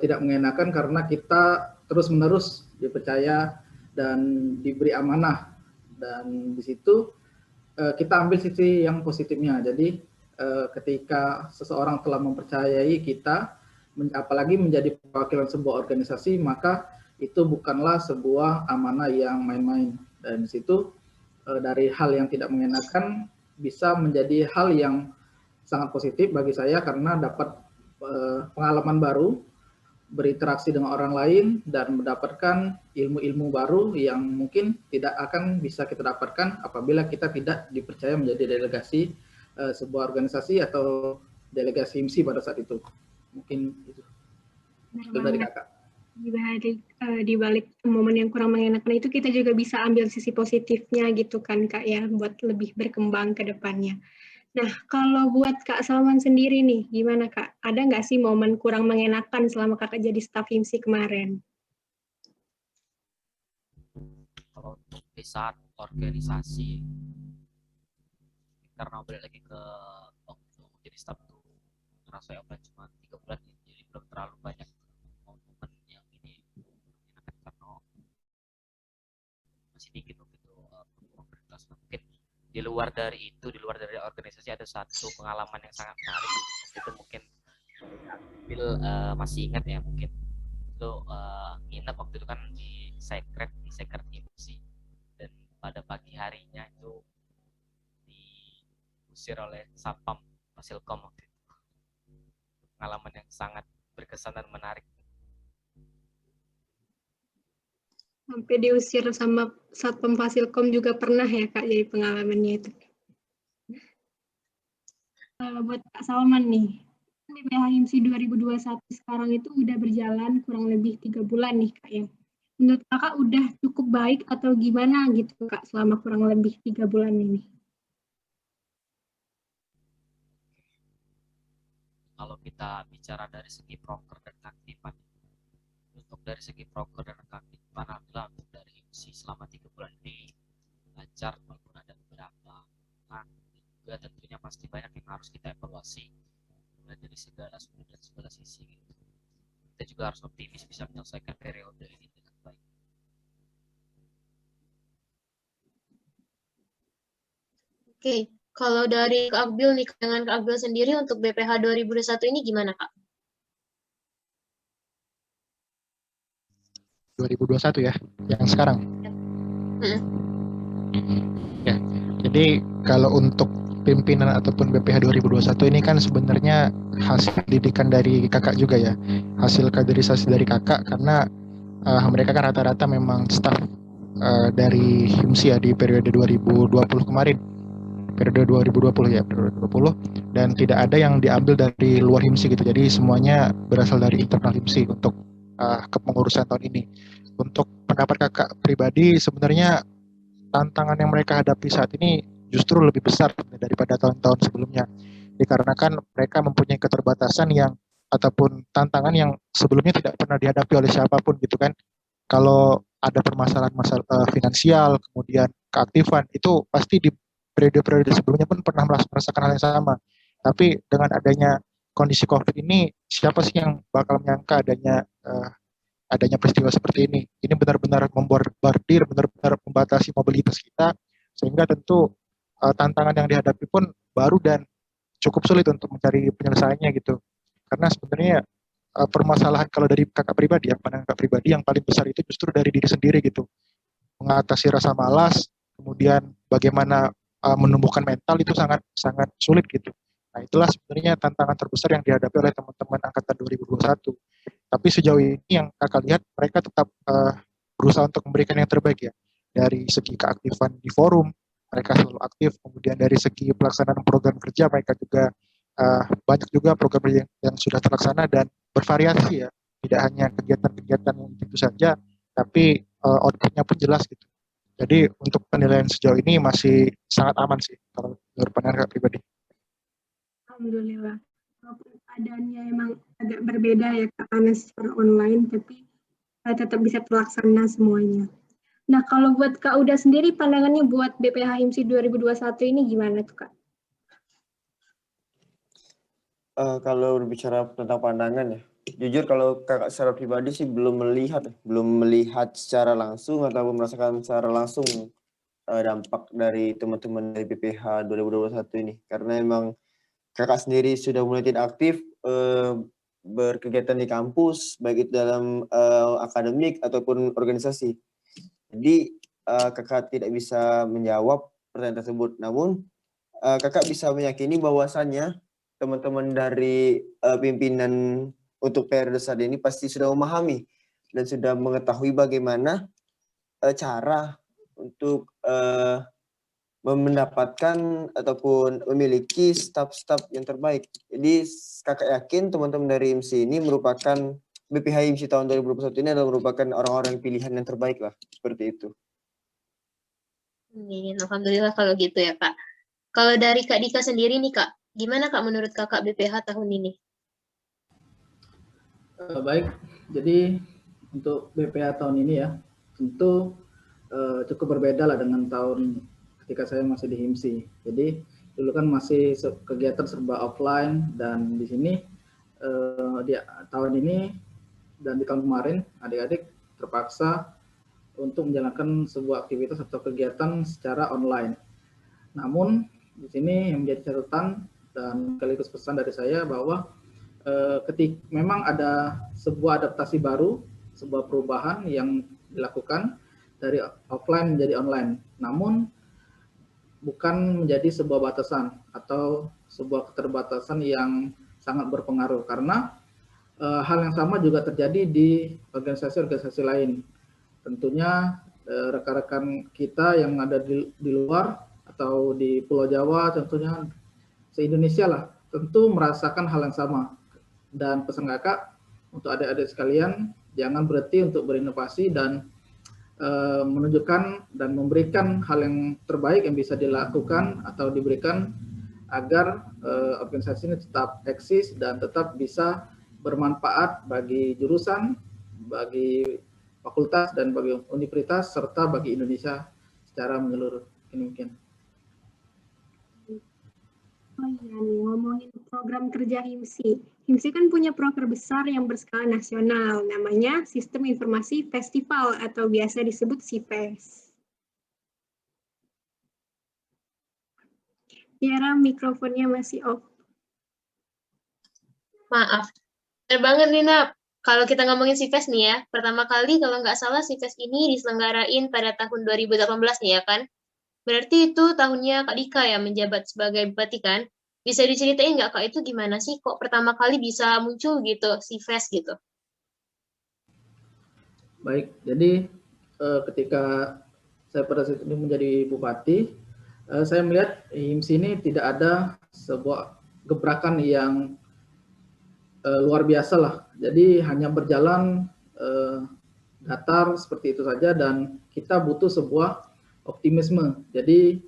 tidak mengenakan karena kita terus-menerus dipercaya dan diberi amanah, dan di situ kita ambil sisi yang positifnya. Jadi ketika seseorang telah mempercayai kita, apalagi menjadi perwakilan sebuah organisasi, maka itu bukanlah sebuah amanah yang main-main. Dan di situ dari hal yang tidak mengenakan bisa menjadi hal yang sangat positif bagi saya karena dapat pengalaman baru, berinteraksi dengan orang lain, dan mendapatkan ilmu-ilmu baru yang mungkin tidak akan bisa kita dapatkan apabila kita tidak dipercaya menjadi delegasi sebuah organisasi atau delegasi HIMSI pada saat itu. Mungkin itu dari kakak. Di balik momen yang kurang mengenakan itu kita juga bisa ambil sisi positifnya gitu kan Kak ya, buat lebih berkembang ke depannya. Nah, kalau buat Kak Salman sendiri nih, gimana Kak? Ada nggak sih momen kurang mengenakan selama Kakak jadi staf HIMSI kemarin? Kalau untuk di saat organisasi, karena balik lagi ke waktu jadi staf tuh, ngerasa ya cuma 3 bulan, jadi belum terlalu banyak momen yang ini karena masih dikit waktu itu komunitas. Mungkin di luar dari organisasi ada satu pengalaman yang sangat menarik. Itu mungkin Bill masih ingat ya, mungkin itu nginep waktu itu kan di Secret IMSI, dan pada pagi harinya itu diusir oleh Satpam Fasilkom waktu itu. Pengalaman yang sangat berkesan dan menarik. Sampai diusir sama Satpam Fasilkom juga pernah ya Kak, jadi pengalamannya itu. Buat Kak Salman nih, BPH HIMSI 2021 sekarang itu udah berjalan kurang lebih 3 bulan nih Kak ya. Menurut Kakak udah cukup baik atau gimana gitu Kak selama kurang lebih 3 bulan ini? Kalau kita bicara dari segi proker dan keaktifan, untuk dari segi proker dan keaktifan, alhamdulillah untuk dari HIMSI selama 3 bulan ini lancar, walaupun ada beberapa juga tentunya pasti banyak yang harus kita evaluasi mulai dari segala sudut dan segala sisi gitu. Kita juga harus optimis bisa menyelesaikan periode ini dengan baik. Oke, kalau dari Kak Akbil nih, dengan Kak Akbil sendiri untuk BPH 2021 ini gimana Kak? 2021 ya, yang sekarang. Ya, jadi kalau untuk pimpinan ataupun BPH 2021 ini kan sebenarnya hasil didikan dari kakak juga ya, hasil kaderisasi dari kakak, karena mereka kan rata-rata memang staf dari HIMSI ya di periode 2020 kemarin, periode 2020 ya, periode 2020, dan tidak ada yang diambil dari luar HIMSI gitu, jadi semuanya berasal dari internal HIMSI untuk kepengurusan tahun ini. Untuk pendapat kakak pribadi, sebenarnya tantangan yang mereka hadapi saat ini justru lebih besar daripada tahun-tahun sebelumnya. Dikarenakan mereka mempunyai keterbatasan yang ataupun tantangan yang sebelumnya tidak pernah dihadapi oleh siapapun gitu kan. Kalau ada permasalahan finansial, kemudian keaktifan, itu pasti di periode-periode sebelumnya pun pernah merasakan hal yang sama. Tapi dengan adanya kondisi COVID ini, siapa sih yang bakal menyangka adanya peristiwa seperti ini? Ini benar-benar membordir, benar-benar membatasi mobilitas kita, sehingga tentu tantangan yang dihadapi pun baru dan cukup sulit untuk mencari penyelesaiannya gitu. Karena sebenarnya permasalahan kalau dari kakak pribadi, pandangan kakak pribadi yang paling besar itu justru dari diri sendiri gitu. Mengatasi rasa malas, kemudian bagaimana menumbuhkan mental itu sangat sangat sulit gitu. Nah, itulah sebenarnya tantangan terbesar yang dihadapi oleh teman-teman angkatan 2021. Tapi sejauh ini yang kakak lihat, mereka tetap berusaha untuk memberikan yang terbaik ya. Dari segi keaktifan di forum, mereka selalu aktif. Kemudian dari segi pelaksanaan program kerja, mereka juga banyak juga program kerja yang sudah terlaksana dan bervariasi ya. Tidak hanya kegiatan-kegiatan yang itu saja, tapi outputnya pun jelas gitu. Jadi untuk penilaian sejauh ini masih sangat aman sih kalau menurut pandangan kakak pribadi. Alhamdulillah. Walaupun keadaannya emang agak berbeda ya karena secara online, tapi tetap bisa terlaksana semuanya. Nah, kalau buat Kak Uda sendiri, pandangannya buat BPH HIMSI 2021 ini gimana tuh, Kak? Kalau berbicara tentang pandangan ya, jujur kalau kakak secara pribadi sih belum melihat secara langsung atau merasakan secara langsung dampak dari teman-teman dari BPH 2021 ini. Karena emang kakak sendiri sudah mulai tidak aktif berkegiatan di kampus, baik itu dalam akademik ataupun organisasi. Jadi kakak tidak bisa menjawab pertanyaan tersebut. Namun kakak bisa meyakini bahwasannya teman-teman dari pimpinan untuk periode saat ini pasti sudah memahami dan sudah mengetahui bagaimana cara untuk mendapatkan ataupun memiliki staf-staf yang terbaik. Jadi kakak yakin teman-teman dari IMSI ini merupakan BPH IMSI tahun 2021 ini adalah merupakan orang-orang pilihan yang terbaik lah, seperti itu. Alhamdulillah kalau gitu ya Kak. Kalau dari Kak Dika sendiri nih Kak, gimana Kak menurut Kakak BPH tahun ini? Baik, jadi untuk BPH tahun ini ya, tentu cukup berbeda lah dengan tahun ketika saya masih di HIMSI. Jadi dulu kan masih kegiatan serba offline, dan di sini di tahun ini dan di tahun kemarin adik-adik terpaksa untuk menjalankan sebuah aktivitas atau kegiatan secara online. Namun di sini yang menjadi catatan dan sekaligus pesan dari saya bahwa memang ada sebuah adaptasi baru, sebuah perubahan yang dilakukan dari offline menjadi online. Namun bukan menjadi sebuah batasan atau sebuah keterbatasan yang sangat berpengaruh, karena hal yang sama juga terjadi di organisasi-organisasi lain. Tentunya rekan-rekan kita yang ada di luar atau di Pulau Jawa, tentunya se-Indonesia lah, tentu merasakan hal yang sama. Dan pesan kakak untuk adik-adik sekalian, jangan berhenti untuk berinovasi dan menunjukkan dan memberikan hal yang terbaik yang bisa dilakukan atau diberikan agar organisasi ini tetap eksis dan tetap bisa bermanfaat bagi jurusan, bagi fakultas dan bagi universitas serta bagi Indonesia secara menyeluruh. Ini mungkin. Oh iya nih, ngomongin program kerja HIMSI. HIMSI kan punya proker besar yang berskala nasional, namanya Sistem Informasi Festival atau biasa disebut SIFES. Tiara, mikrofonnya masih off. Maaf. Benar banget nih, Nap. Kalau kita ngomongin SIFES nih ya, pertama kali kalau nggak salah SIFES ini diselenggarain pada tahun 2018 nih ya kan? Berarti itu tahunnya Kak Dika ya menjabat sebagai bupati kan? Bisa diceritain nggak Kak itu gimana sih kok pertama kali bisa muncul gitu SIFES gitu? Baik, jadi ketika saya pada saat ini menjadi bupati, saya melihat HIMSI ini tidak ada sebuah gebrakan yang luar biasa lah. Jadi hanya berjalan datar seperti itu saja, dan kita butuh sebuah optimisme. Jadi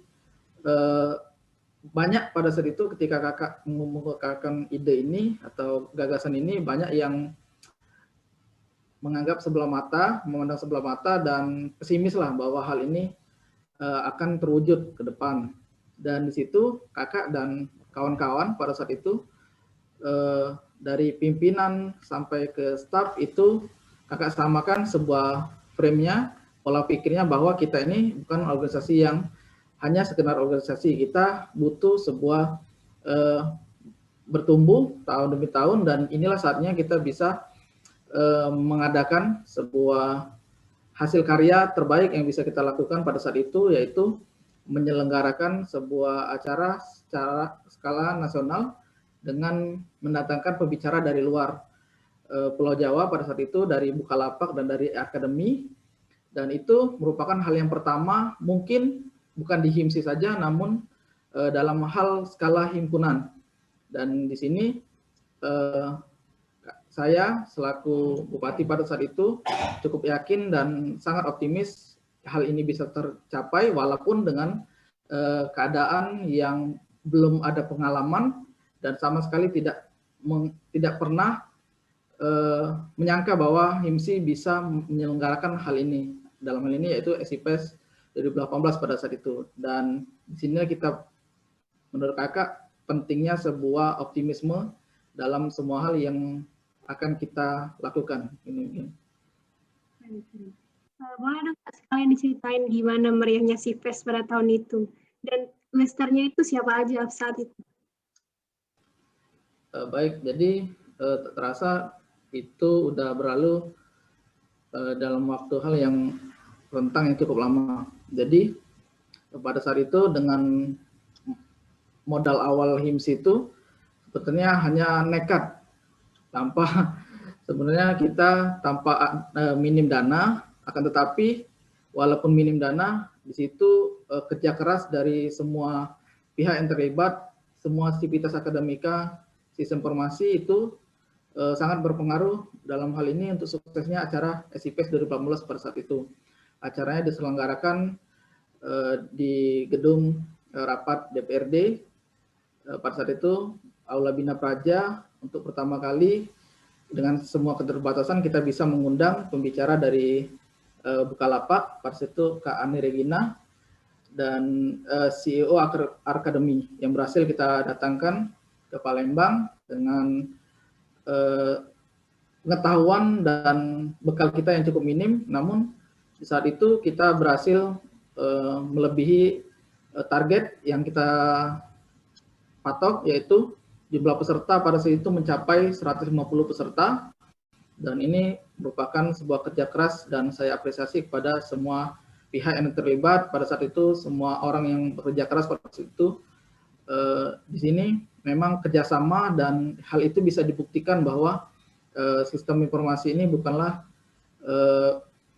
banyak pada saat itu ketika kakak mengemukakan ide ini atau gagasan ini, banyak yang menganggap sebelah mata, memandang sebelah mata dan pesimis lah bahwa hal ini akan terwujud ke depan. Dan di situ kakak dan kawan-kawan pada saat itu dari pimpinan sampai ke staf itu kakak samakan sebuah frame-nya, pola pikirnya bahwa kita ini bukan organisasi yang hanya sekedar organisasi, kita butuh sebuah bertumbuh tahun demi tahun, dan inilah saatnya kita bisa mengadakan sebuah hasil karya terbaik yang bisa kita lakukan pada saat itu, yaitu menyelenggarakan sebuah acara secara skala nasional dengan mendatangkan pembicara dari luar Pulau Jawa pada saat itu, dari Bukalapak dan dari akademi, dan itu merupakan hal yang pertama, mungkin bukan di HIMSI saja, namun dalam hal skala himpunan. Dan di sini saya selaku bupati pada saat itu cukup yakin dan sangat optimis hal ini bisa tercapai, walaupun dengan keadaan yang belum ada pengalaman dan sama sekali tidak pernah menyangka bahwa HIMSI bisa menyelenggarakan hal ini. Dalam hal ini yaitu SIPES 2018 pada saat itu. Dan di sini kita, menurut kakak, pentingnya sebuah optimisme dalam semua hal yang akan kita lakukan. Ini. Boleh dong Kak, sekalian diceritain gimana meriahnya SIPES pada tahun itu, dan westernya itu siapa aja saat itu? Baik, jadi terasa itu udah berlalu dalam waktu hal yang rentang yang cukup lama. Jadi pada saat itu dengan modal awal HIMSI itu sebetulnya hanya nekat, tanpa sebenarnya kita tanpa minim dana, akan tetapi walaupun minim dana, di situ kerja keras dari semua pihak yang terlibat, semua sivitas akademika, sistem informasi itu sangat berpengaruh dalam hal ini untuk suksesnya acara SIPES 2018 pada saat itu. Acaranya diselenggarakan di gedung rapat DPRD pada saat itu, Aula Bina Praja. Untuk pertama kali dengan semua keterbatasan kita bisa mengundang pembicara dari Bukalapak, pada saat itu Kak Ani Regina, dan CEO Akademi yang berhasil kita datangkan ke Palembang dengan pengetahuan dan bekal kita yang cukup minim, namun di saat itu kita berhasil melebihi target yang kita patok, yaitu jumlah peserta pada saat itu mencapai 150 peserta, dan ini merupakan sebuah kerja keras dan saya apresiasi kepada semua pihak yang terlibat pada saat itu, semua orang yang bekerja keras pada saat itu. Di sini memang kerjasama, dan hal itu bisa dibuktikan bahwa sistem informasi ini bukanlah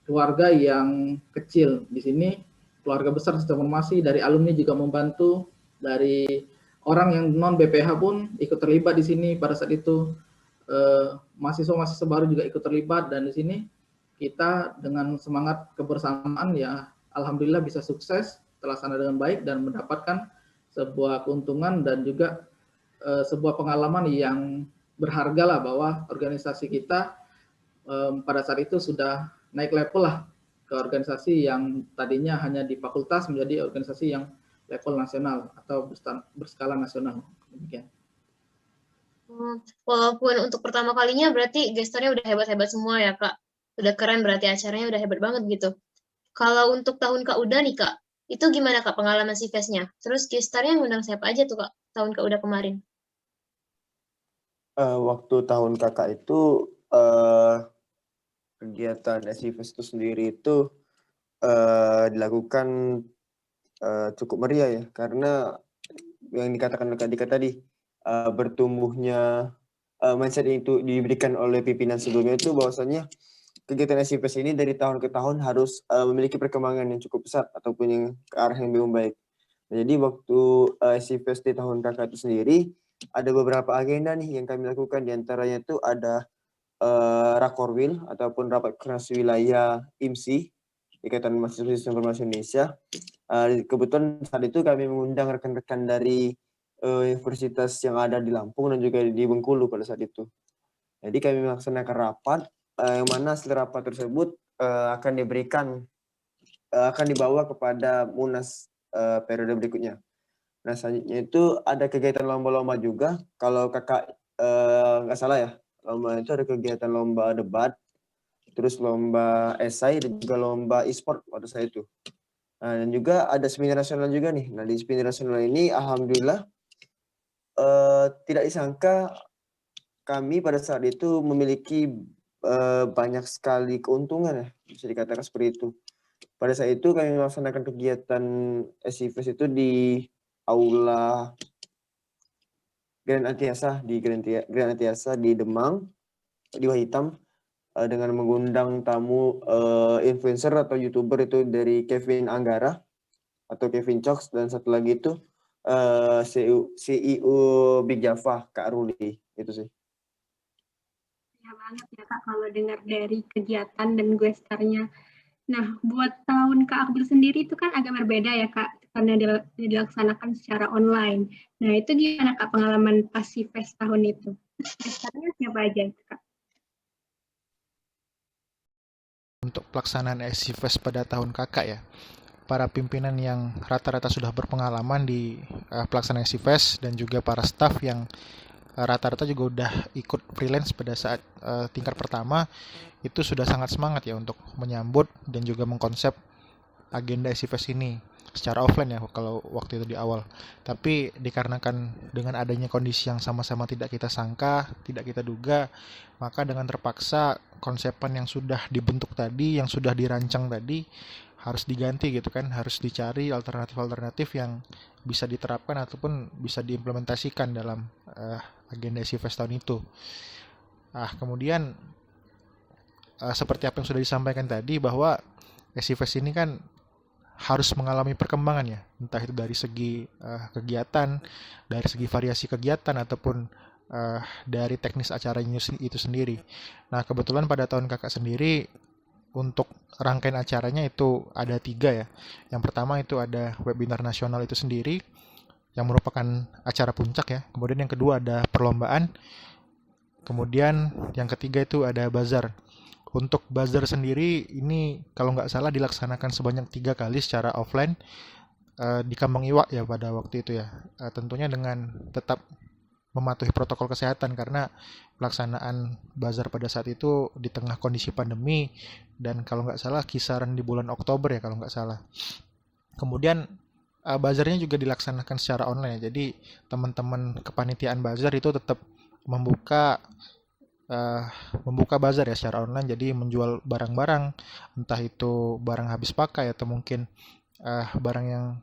keluarga yang kecil. Di sini keluarga besar sistem informasi, dari alumni juga membantu, dari orang yang non BPH pun ikut terlibat di sini pada saat itu, mahasiswa baru juga ikut terlibat, dan di sini kita dengan semangat kebersamaan ya alhamdulillah bisa sukses terlaksana dengan baik dan mendapatkan sebuah keuntungan dan juga sebuah pengalaman yang berharga lah, bahwa organisasi kita pada saat itu sudah naik level lah ke organisasi yang tadinya hanya di fakultas menjadi organisasi yang level nasional atau berskala nasional. Demikian. Walaupun untuk pertama kalinya berarti gestarnya udah hebat-hebat semua ya Kak. Udah keren, berarti acaranya udah hebat banget gitu. Kalau untuk tahun Kak Uda nih Kak, itu gimana Kak pengalaman SIPES-nya? Terus gestarnya ngundang siapa aja tuh Kak tahun Kak Uda kemarin? Waktu tahun kakak itu kegiatan SIPES itu sendiri itu dilakukan cukup meriah ya, karena yang dikatakan Kak Dika tadi, bertumbuhnya mindset itu diberikan oleh pimpinan sebelumnya itu bahwasanya kegiatan SIPES ini dari tahun ke tahun harus memiliki perkembangan yang cukup pesat ataupun yang ke arah yang lebih baik. Nah, jadi waktu SIPES di tahun kakak itu sendiri ada beberapa agenda nih yang kami lakukan, diantaranya itu ada Rakorwil ataupun Rapat Koordinasi Wilayah IMSI, Ikatan Mahasiswa Sistem Informasi Indonesia. Kebetulan saat itu kami mengundang rekan-rekan dari universitas yang ada di Lampung dan juga di Bengkulu pada saat itu. Jadi kami melaksanakan rapat, yang mana hasil rapat tersebut akan dibawa kepada Munas periode berikutnya. Nah, selanjutnya itu ada kegiatan lomba-lomba juga. Kalau kakak nggak salah ya, lomba itu ada kegiatan lomba debat, terus lomba esai, dan juga lomba e-sport pada saat itu. Nah, dan juga ada seminar nasional juga nih. Nah, di seminar nasional ini alhamdulillah tidak disangka kami pada saat itu memiliki banyak sekali keuntungan ya, bisa dikatakan seperti itu. Pada saat itu kami melaksanakan kegiatan SIFES itu di Aula Grand Atiasa di Demang, di Wahitam, dengan mengundang tamu influencer atau YouTuber itu dari Kevin Anggara atau Kevin Cox, dan satu lagi itu CEO Big Java, Kak Ruli, itu sih. Ya banget ya Kak kalau dengar dari kegiatan dan gestarnya. Nah, buat tahun Kak Akbil sendiri itu kan agak berbeda ya Kak, karena dilaksanakan secara online. Nah, itu gimana Kak pengalaman pas SIFES tahun itu? Gestarnya siapa aja itu Kak? Untuk pelaksanaan SIFES pada tahun kakak ya, para pimpinan yang rata-rata sudah berpengalaman di pelaksanaan SIFES dan juga para staf yang rata-rata juga udah ikut freelance pada saat tingkat pertama, itu sudah sangat semangat ya untuk menyambut dan juga mengkonsep agenda SIFES ini secara offline ya kalau waktu itu di awal. Tapi dikarenakan dengan adanya kondisi yang sama-sama tidak kita sangka, tidak kita duga, maka dengan terpaksa konsepan yang sudah dibentuk tadi, yang sudah dirancang tadi harus diganti gitu kan, harus dicari alternatif-alternatif yang bisa diterapkan ataupun bisa diimplementasikan dalam agenda SIFES tahun itu. Kemudian seperti apa yang sudah disampaikan tadi bahwa SIFES ini kan harus mengalami perkembangan ya, entah itu dari segi kegiatan, dari segi variasi kegiatan ataupun dari teknis acaranya itu sendiri. Nah, kebetulan pada tahun kakak sendiri untuk rangkaian acaranya itu ada 3 ya. Yang pertama itu ada webinar nasional itu sendiri yang merupakan acara puncak ya. Kemudian yang kedua ada perlombaan. Kemudian yang ketiga itu ada bazar. Untuk bazar sendiri ini kalau nggak salah dilaksanakan sebanyak 3 kali secara offline di Kambang Iwak ya pada waktu itu ya. Tentunya dengan tetap mematuhi protokol kesehatan karena pelaksanaan bazar pada saat itu di tengah kondisi pandemi dan kalau nggak salah kisaran di bulan Oktober ya kalau nggak salah. Kemudian bazarnya juga dilaksanakan secara online ya. Jadi teman-teman kepanitiaan bazar itu tetap membuka bazar ya secara online, jadi menjual barang-barang, entah itu barang habis pakai atau mungkin barang yang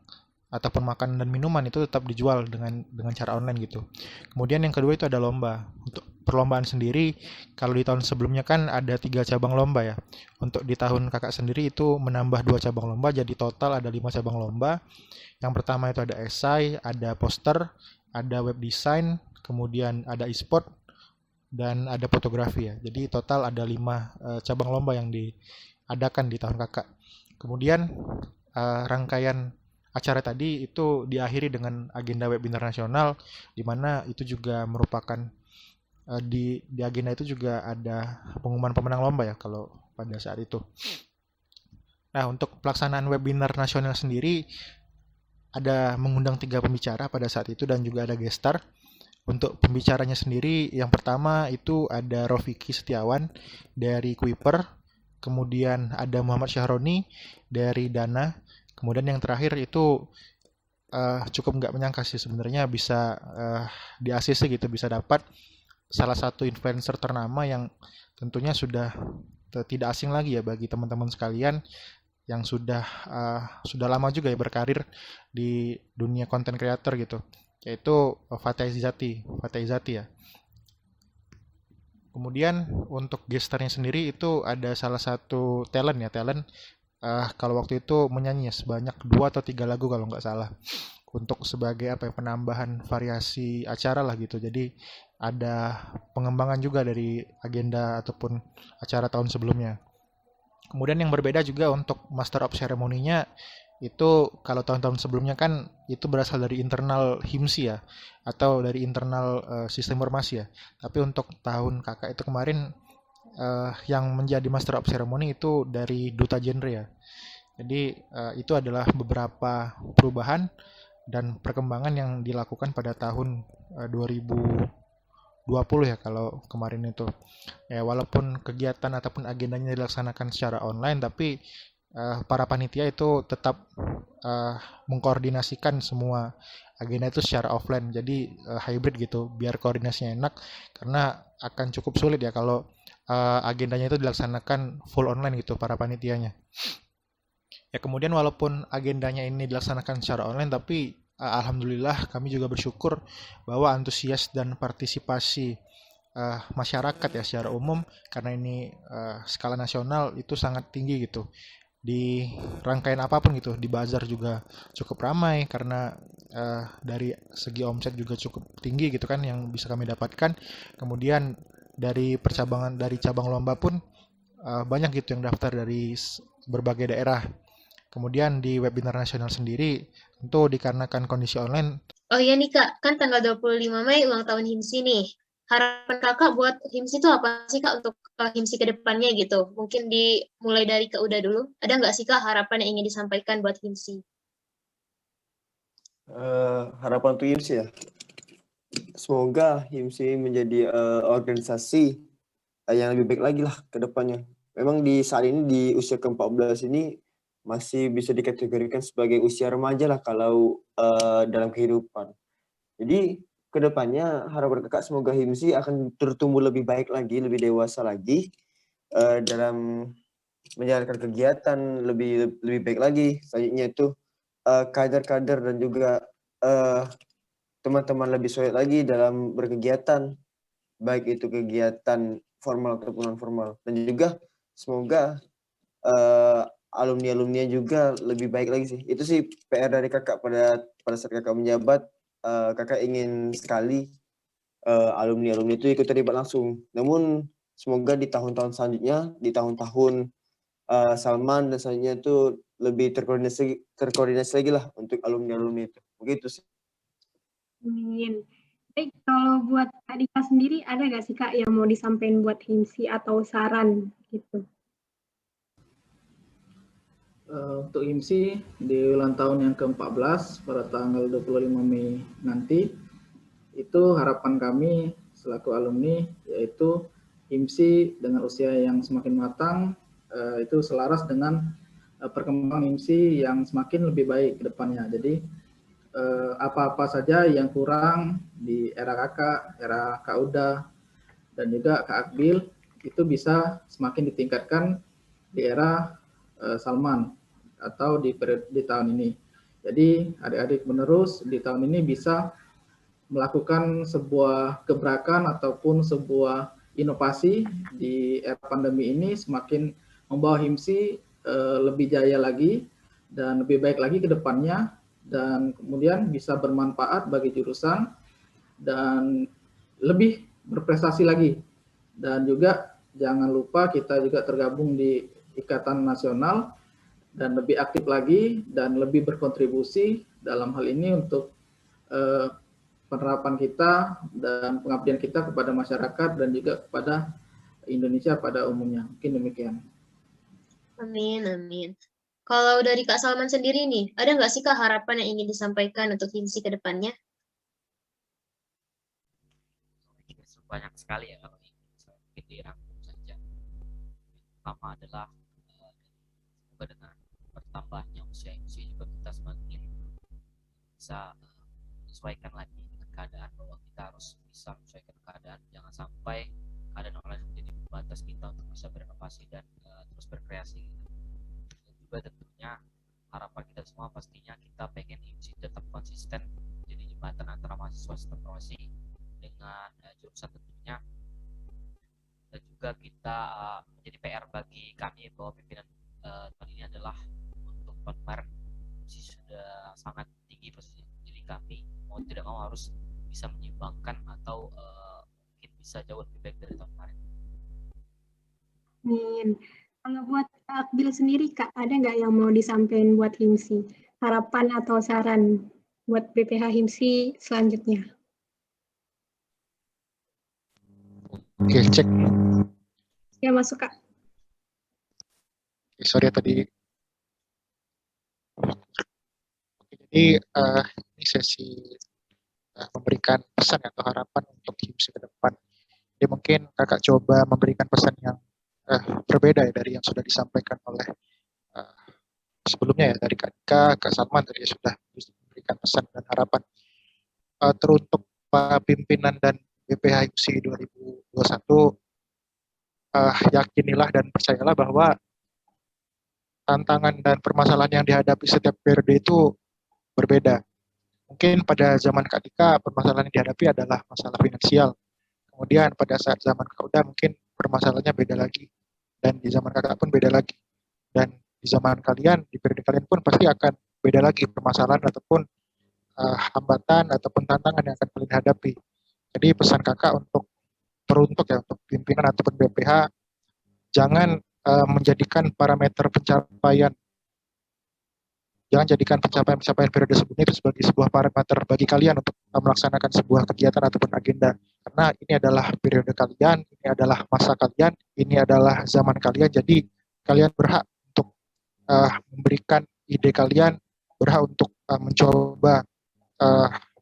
ataupun makanan dan minuman itu tetap dijual dengan cara online gitu. Kemudian yang kedua itu ada lomba. Untuk perlombaan sendiri, kalau di tahun sebelumnya kan ada 3 cabang lomba ya. Untuk di tahun kakak sendiri itu menambah 2 cabang lomba, jadi total ada 5 cabang lomba. Yang pertama itu ada esai, ada poster, ada web design, kemudian ada e-sport, dan ada fotografi ya. Jadi total ada 5 cabang lomba yang diadakan di tahun kakak. Kemudian rangkaian acara tadi itu diakhiri dengan agenda webinar nasional, di mana itu juga merupakan di agenda itu juga ada pengumuman pemenang lomba ya kalau pada saat itu. Nah, untuk pelaksanaan webinar nasional sendiri ada mengundang 3 pembicara pada saat itu dan juga ada gestar. Untuk pembicaranya sendiri, yang pertama itu ada Rofiki Setiawan dari Kuiper, kemudian ada Muhammad Syahroni dari Dana, kemudian yang terakhir itu cukup nggak menyangka sih sebenarnya bisa di ACC gitu, bisa dapat salah satu influencer ternama yang tentunya sudah tidak asing lagi ya bagi teman-teman sekalian yang sudah lama juga ya berkarir di dunia content creator gitu, yaitu Fatih Izati ya. Kemudian untuk gestarnya sendiri itu ada salah satu talent kalau waktu itu menyanyi sebanyak 2 atau 3 lagu kalau nggak salah, untuk sebagai penambahan variasi acara lah gitu. Jadi ada pengembangan juga dari agenda ataupun acara tahun sebelumnya. Kemudian yang berbeda juga untuk Master of Ceremony-nya itu kalau tahun-tahun sebelumnya kan itu berasal dari internal HIMSI ya, atau dari internal sistem informasi ya. Tapi untuk tahun kakak itu kemarin yang menjadi Master of Ceremony itu dari Duta Genre ya. Jadi itu adalah beberapa perubahan dan perkembangan yang dilakukan pada tahun 2020 ya kalau kemarin itu. Ya walaupun kegiatan ataupun agendanya dilaksanakan secara online, tapi para panitia itu tetap mengkoordinasikan semua agenda itu secara offline. Jadi hybrid gitu, biar koordinasinya enak karena akan cukup sulit ya kalau agendanya itu dilaksanakan full online gitu para panitianya. Ya kemudian walaupun agendanya ini dilaksanakan secara online, tapi alhamdulillah kami juga bersyukur bahwa antusias dan partisipasi masyarakat ya secara umum, karena ini skala nasional itu sangat tinggi gitu. Di rangkaian apapun gitu, di bazar juga cukup ramai karena dari segi omset juga cukup tinggi gitu kan yang bisa kami dapatkan. Kemudian dari cabang lomba pun banyak gitu yang daftar dari berbagai daerah. Kemudian di webinar nasional sendiri, tentu dikarenakan kondisi online. Oh iya nih Kak, kan tanggal 25 Mei ulang tahun HIMSI nih. Harapan Kakak buat HIMSI itu apa sih Kak untuk HIMSI ke depannya gitu? Mungkin dimulai dari Kak Uda dulu. Ada nggak sih Kak harapan yang ingin disampaikan buat HIMSI? Harapan untuk HIMSI ya. Semoga HIMSI menjadi organisasi yang lebih baik lagi lah ke depannya. Memang di saat ini di usia ke-14 ini masih bisa dikategorikan sebagai usia remaja lah kalau dalam kehidupan. Jadi kedepannya harapan kakak semoga HIMSI akan tertumbuh lebih baik lagi, lebih dewasa lagi dalam menjalankan kegiatan lebih baik lagi. Selanjutnya itu kader-kader dan juga teman-teman lebih solid lagi dalam berkegiatan, baik itu kegiatan formal ataupun non formal. Dan juga semoga alumni-alumni juga lebih baik lagi sih. Itu sih PR dari kakak pada saat kakak menjabat. Kakak ingin sekali alumni-alumni itu ikut terlibat langsung. Namun semoga di tahun-tahun selanjutnya, di tahun-tahun Salman dan selanjutnya itu lebih terkoordinasi lagi lah untuk alumni-alumni itu. Begitu sih. Amin. Baik, kalau buat Kak Dika sendiri ada nggak sih Kak yang mau disampaikan buat HIMSI atau saran gitu? Untuk HIMSI di ulang tahun yang ke-14 pada tanggal 25 Mei nanti, itu harapan kami selaku alumni yaitu HIMSI dengan usia yang semakin matang itu selaras dengan perkembangan HIMSI yang semakin lebih baik ke depannya. Jadi apa-apa saja yang kurang di era kakak, era Kak Uda, dan juga Kak Akbil itu bisa semakin ditingkatkan di era Salman atau di tahun ini. Jadi adik-adik menerus di tahun ini bisa melakukan sebuah gebrakan ataupun sebuah inovasi di era pandemi ini semakin membawa HIMSI lebih jaya lagi dan lebih baik lagi ke depannya, dan kemudian bisa bermanfaat bagi jurusan dan lebih berprestasi lagi. Dan juga jangan lupa kita juga tergabung di Ikatan Nasional dan lebih aktif lagi dan lebih berkontribusi dalam hal ini untuk penerapan kita dan pengabdian kita kepada masyarakat dan juga kepada Indonesia pada umumnya. Mungkin demikian. Amin, amin. Kalau dari Kak Salman sendiri nih, ada nggak sih Kak harapan yang ingin disampaikan untuk HIMSI ke depannya? Banyak sekali ya kalau ingin mungkin dirangkum saja. Pertama adalah semoga dengan bertambahnya usia HIMSI juga kita semakin bisa menyesuaikan lagi dengan keadaan, bahwa kita harus bisa menyesuaikan keadaan, jangan sampai keadaan online menjadi pembatas kita untuk bisa berinovasi dan terus berkreasi gitu. Dan juga tentunya harapan kita semua pastinya kita pengen HIMSI tetap konsisten jadi jembatan antara mahasiswa sistem informasi dengan jurusan tentunya. Dan juga kita menjadi PR bagi kami bahwa pimpinan tahun ini adalah untuk tahun kemarin HIMSI sudah sangat tinggi posisi, jadi kami mau tidak mau harus bisa menyeimbangkan atau bisa jauh lebih baik dari tahun kemarin. Amin. Kalau buat Kak Akbil sendiri, Kak, ada nggak yang mau disampaikan buat HIMSI? Harapan atau saran buat BPH HIMSI selanjutnya? Oke, cek. Ya, masuk, Kak. Sorry ya tadi. Jadi ini sesi memberikan pesan atau harapan untuk HIMSI ke depan. Jadi mungkin kakak coba memberikan pesan yang berbeda ya dari yang sudah disampaikan oleh sebelumnya ya, dari Kak Dika, Kak Salman tadi sudah memberikan pesan dan harapan. Teruntuk para pimpinan dan BPH HIMSI 2021, yakinilah dan percayalah bahwa tantangan dan permasalahan yang dihadapi setiap periode itu berbeda. Mungkin pada zaman Kak Dika permasalahan yang dihadapi adalah masalah finansial. Kemudian pada saat zaman Kak Uda mungkin permasalahannya beda lagi. Dan di zaman kakak pun beda lagi. Dan di zaman kalian, di periode kalian pun pasti akan beda lagi permasalahan ataupun hambatan ataupun tantangan yang akan kalian hadapi. Jadi pesan kakak untuk teruntuk ya, untuk pimpinan ataupun BPH, jangan menjadikan parameter pencapaian, jangan jadikan pencapaian periode sebelumnya itu sebagai sebuah parameter bagi kalian untuk melaksanakan sebuah kegiatan ataupun agenda. Karena ini adalah periode kalian, ini adalah masa kalian, ini adalah zaman kalian, jadi kalian berhak untuk memberikan ide kalian, berhak untuk mencoba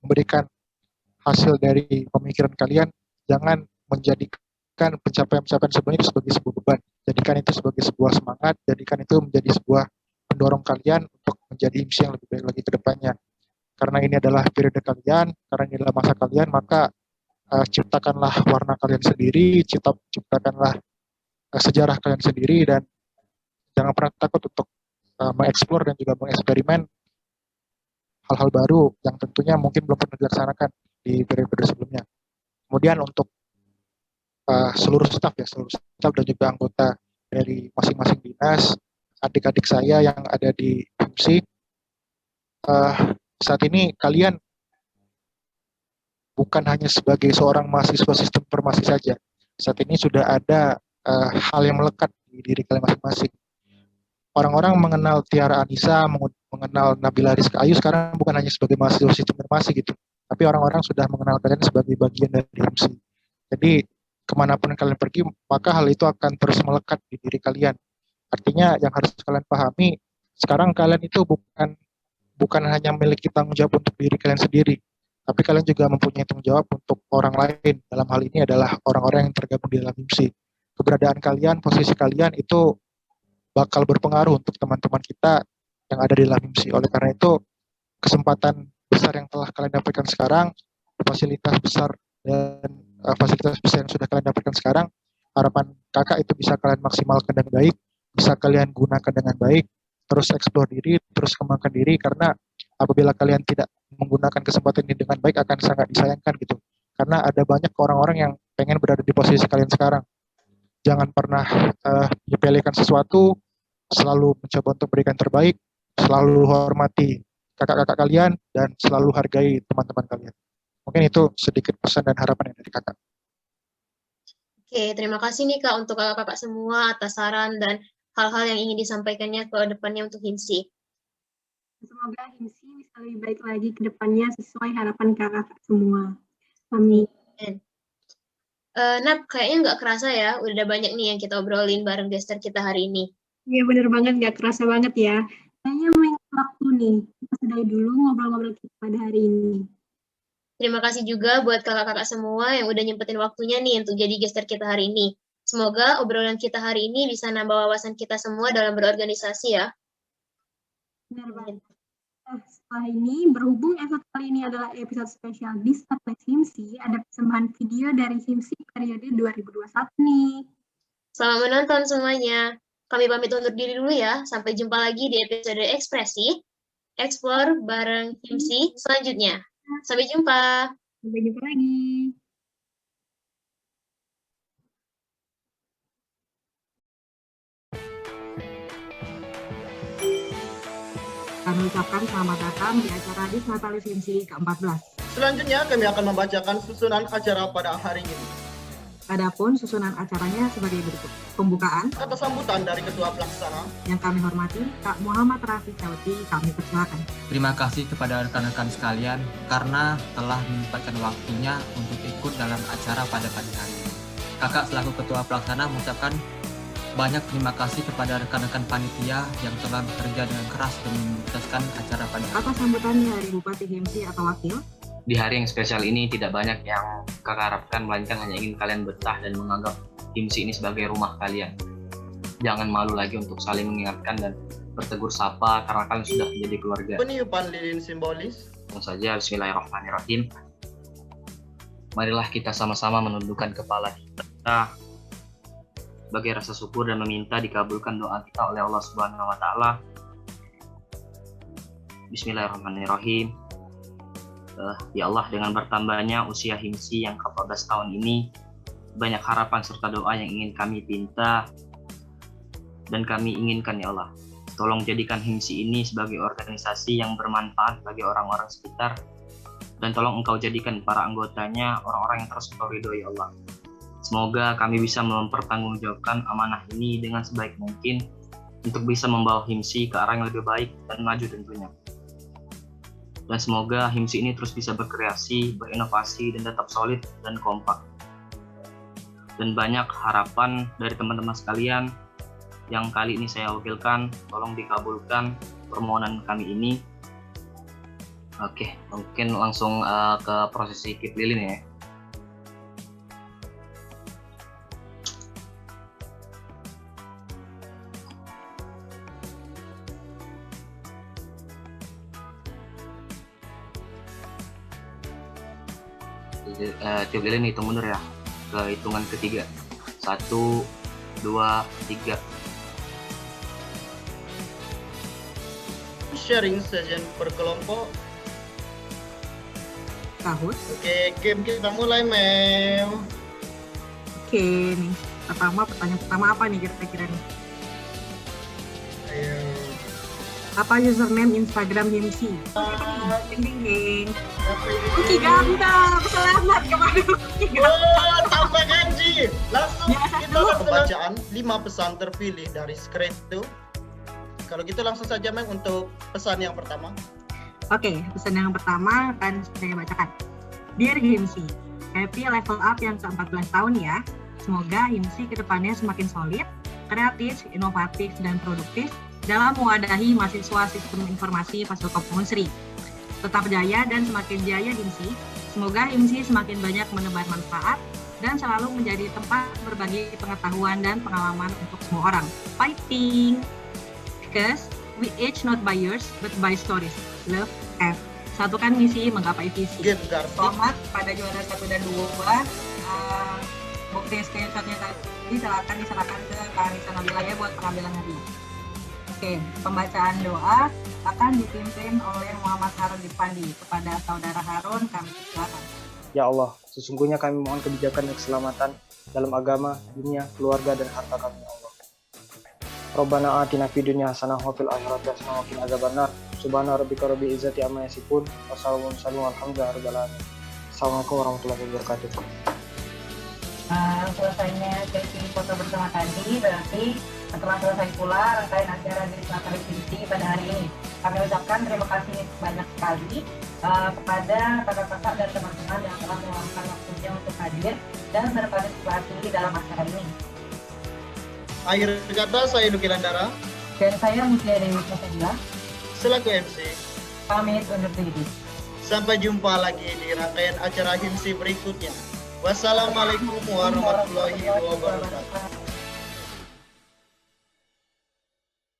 memberikan hasil dari pemikiran kalian. Jangan menjadikan pencapaian-pencapaian sebelumnya itu sebagai sebuah beban. Jadikan itu sebagai sebuah semangat, jadikan itu menjadi sebuah pendorong kalian untuk menjadi HIMSI yang lebih baik lagi ke depannya. Karena ini adalah periode kalian, karena ini adalah masa kalian, maka ciptakanlah warna kalian sendiri, ciptakanlah sejarah kalian sendiri, dan jangan pernah takut untuk mengeksplor dan juga mengeksperimen hal-hal baru yang tentunya mungkin belum pernah dilaksanakan di periode sebelumnya. Kemudian untuk seluruh staf dan juga anggota dari masing-masing dinas, adik-adik saya yang ada di HIMSI, saat ini kalian bukan hanya sebagai seorang mahasiswa sistem informasi saja. Saat ini sudah ada hal yang melekat di diri kalian masing-masing. Orang-orang mengenal Tiara Anissa, mengenal Nabila Rizka Ayu sekarang bukan hanya sebagai mahasiswa sistem informasi gitu, tapi orang-orang sudah mengenal kalian sebagai bagian dari HIMSI. Jadi kemanapun kalian pergi, maka hal itu akan terus melekat di diri kalian. Artinya yang harus kalian pahami, sekarang kalian itu bukan hanya memiliki tanggung jawab untuk diri kalian sendiri, tapi kalian juga mempunyai tanggung jawab untuk orang lain. Dalam hal ini adalah orang-orang yang tergabung di dalam HIMSI. Keberadaan kalian, posisi kalian itu bakal berpengaruh untuk teman-teman kita yang ada di dalam HIMSI. Oleh karena itu, kesempatan besar yang telah kalian dapatkan sekarang, fasilitas besar yang sudah kalian dapatkan sekarang, harapan kakak itu bisa kalian maksimalkan dengan baik, bisa kalian gunakan dengan baik, terus eksplor diri, terus kembangkan diri, karena apabila kalian tidak menggunakan kesempatan ini dengan baik akan sangat disayangkan gitu. Karena ada banyak orang-orang yang pengen berada di posisi kalian sekarang. Jangan pernah menyepelekan sesuatu, selalu mencoba untuk berikan terbaik, selalu hormati kakak-kakak kalian, dan selalu hargai teman-teman kalian. Mungkin itu sedikit pesan dan harapan dari kakak. Oke, terima kasih nih Kak untuk kakak-kakak semua atas saran dan hal-hal yang ingin disampaikannya ke depannya untuk HIMSI. Semoga HIMSI bisa lebih baik lagi ke depannya sesuai harapan kakak semua. Amin. Nap, kayaknya nggak kerasa ya, udah banyak nih yang kita obrolin bareng gestar kita hari ini. Iya bener banget, nggak kerasa banget ya. Kayaknya mengingat waktu nih, kita sudahi dulu ngobrol-ngobrol kita pada hari ini. Terima kasih juga buat kakak-kakak semua yang udah nyempetin waktunya nih untuk jadi gestar kita hari ini. Semoga obrolan kita hari ini bisa nambah wawasan kita semua dalam berorganisasi ya. Benar banget. Nah, setelah ini, berhubung episode kali ini adalah episode spesial Disatlet HIMSI, ada persembahan video dari HIMSI periode 2021 nih. Selamat menonton semuanya. Kami pamit undur diri dulu ya. Sampai jumpa lagi di episode Ekspresi, Explore bareng HIMSI selanjutnya. Sampai jumpa. Sampai jumpa lagi. Kami ucapkan selamat datang di acara Disnatalis HIMSI ke-14. Selanjutnya kami akan membacakan susunan acara pada hari ini. Adapun susunan acaranya sebagai berikut. Pembukaan Kata sambutan dari Ketua Pelaksana. yang kami hormati, Kak Muhammad Rafi Cauti, kami persilakan. Terima kasih kepada rekan-rekan sekalian karena telah menyempatkan waktunya untuk ikut dalam acara pada pagi hari ini. Kakak selaku Ketua Pelaksana mengucapkan banyak terima kasih kepada rekan-rekan panitia yang telah bekerja dengan keras demi menyukseskan acara pada hari ini. Apa sambutannya dari Bupati Himsi atau Wakil? Di hari yang spesial ini tidak banyak yang kakak harapkan, melainkan hanya ingin kalian betah dan menganggap Himsi ini sebagai rumah kalian. Jangan malu lagi untuk saling mengingatkan dan bertegur sapa karena kalian sudah menjadi keluarga. Peniupan lilin simbolis. Langsung saja, bismillahirrahmanirrahim. Marilah kita sama-sama menundukkan kepala kita sebagai rasa syukur dan meminta dikabulkan doa kita oleh Allah Subhanahu wa taala. Bismillahirrahmanirrahim. Ya Allah, dengan bertambahnya usia Himsi yang ke-14 tahun ini, banyak harapan serta doa yang ingin kami pinta dan kami inginkan ya Allah. Tolong jadikan Himsi ini sebagai organisasi yang bermanfaat bagi orang-orang sekitar, dan tolong Engkau jadikan para anggotanya orang-orang yang terus Engkau ridhoi ya Allah. Semoga kami bisa mempertanggungjawabkan amanah ini dengan sebaik mungkin untuk bisa membawa Himsi ke arah yang lebih baik dan maju tentunya. Dan semoga Himsi ini terus bisa berkreasi, berinovasi, dan tetap solid dan kompak. Dan banyak harapan dari teman-teman sekalian yang kali ini saya wakilkan, tolong dikabulkan permohonan kami ini. Oke, mungkin langsung ke prosesi kip lilin ya. Tiup lilin hitung mundur ya, ke hitungan ketiga. 1, 2, 3. Sharing session per kelompok. Tahun. Oke, game kita mulai, Mem. Oke nih, pertanyaan pertama apa nih kira-kira nih? Ayo. Apa username Instagram Himsi? Ding ding ding. Kuki Ganda, selamat kemarin Kuki Ganda. Oh, tambah ganji. Langsung Biasa kita dulu. pembacaan 5 pesan terpilih dari script itu. Kalau gitu langsung saja, Mem, untuk pesan yang pertama. Oke, pesan yang pertama akan saya bacakan. Dear Himsi, happy level up yang ke-14 tahun ya. Semoga Himsi kedepannya semakin solid, kreatif, inovatif, dan produktif dalam mewadahi mahasiswa sistem informasi Fasilkom Unsri. Tetap jaya dan semakin jaya Himsi. Semoga Himsi semakin banyak menebar manfaat dan selalu menjadi tempat berbagi pengetahuan dan pengalaman untuk semua orang. Fighting! Because we age not by years, but by stories. Love, F. Satukan misi, menggapai visi. Game Garfield. Selamat pada juara 1 dan 2. Bukti screenshotnya tadi diserahkan ke Kak Anissa Nabila ya buat pengambilan hadiah. Oke, pembacaan doa akan dipimpin oleh Muhammad Harun Dipandi. Kepada Saudara Harun, kami persilakan. Ya Allah, sesungguhnya kami mohon kebijakan dan keselamatan dalam agama, dunia, keluarga, dan harta kami, ya Allah. Rabbana atina fid dunya hasanah wa fil akhirati hasanah wa qina adzabannar. Subhana rabbika rabbil izzati amma yasifun. Wassalamualaikum warahmatullahi wabarakatuh. Assalamualaikum warahmatullahi wabarakatuh. Selesainya sesi foto bersama tadi, berarti setelah selesai pula rangkaian acara Disnatari Himsi pada hari ini. Kami ucapkan terima kasih banyak sekali kepada kakak-kakak dan teman-teman yang telah meluangkan waktunya untuk hadir dan berpartisipasi dalam acara ini. Akhir kata, saya Duki Landara. Dan saya Mutia Dewi Prasetya, Selaku MC. pamit undur diri. Sampai jumpa lagi di rangkaian acara Himsi berikutnya. Wassalamualaikum warahmatullahi wabarakatuh.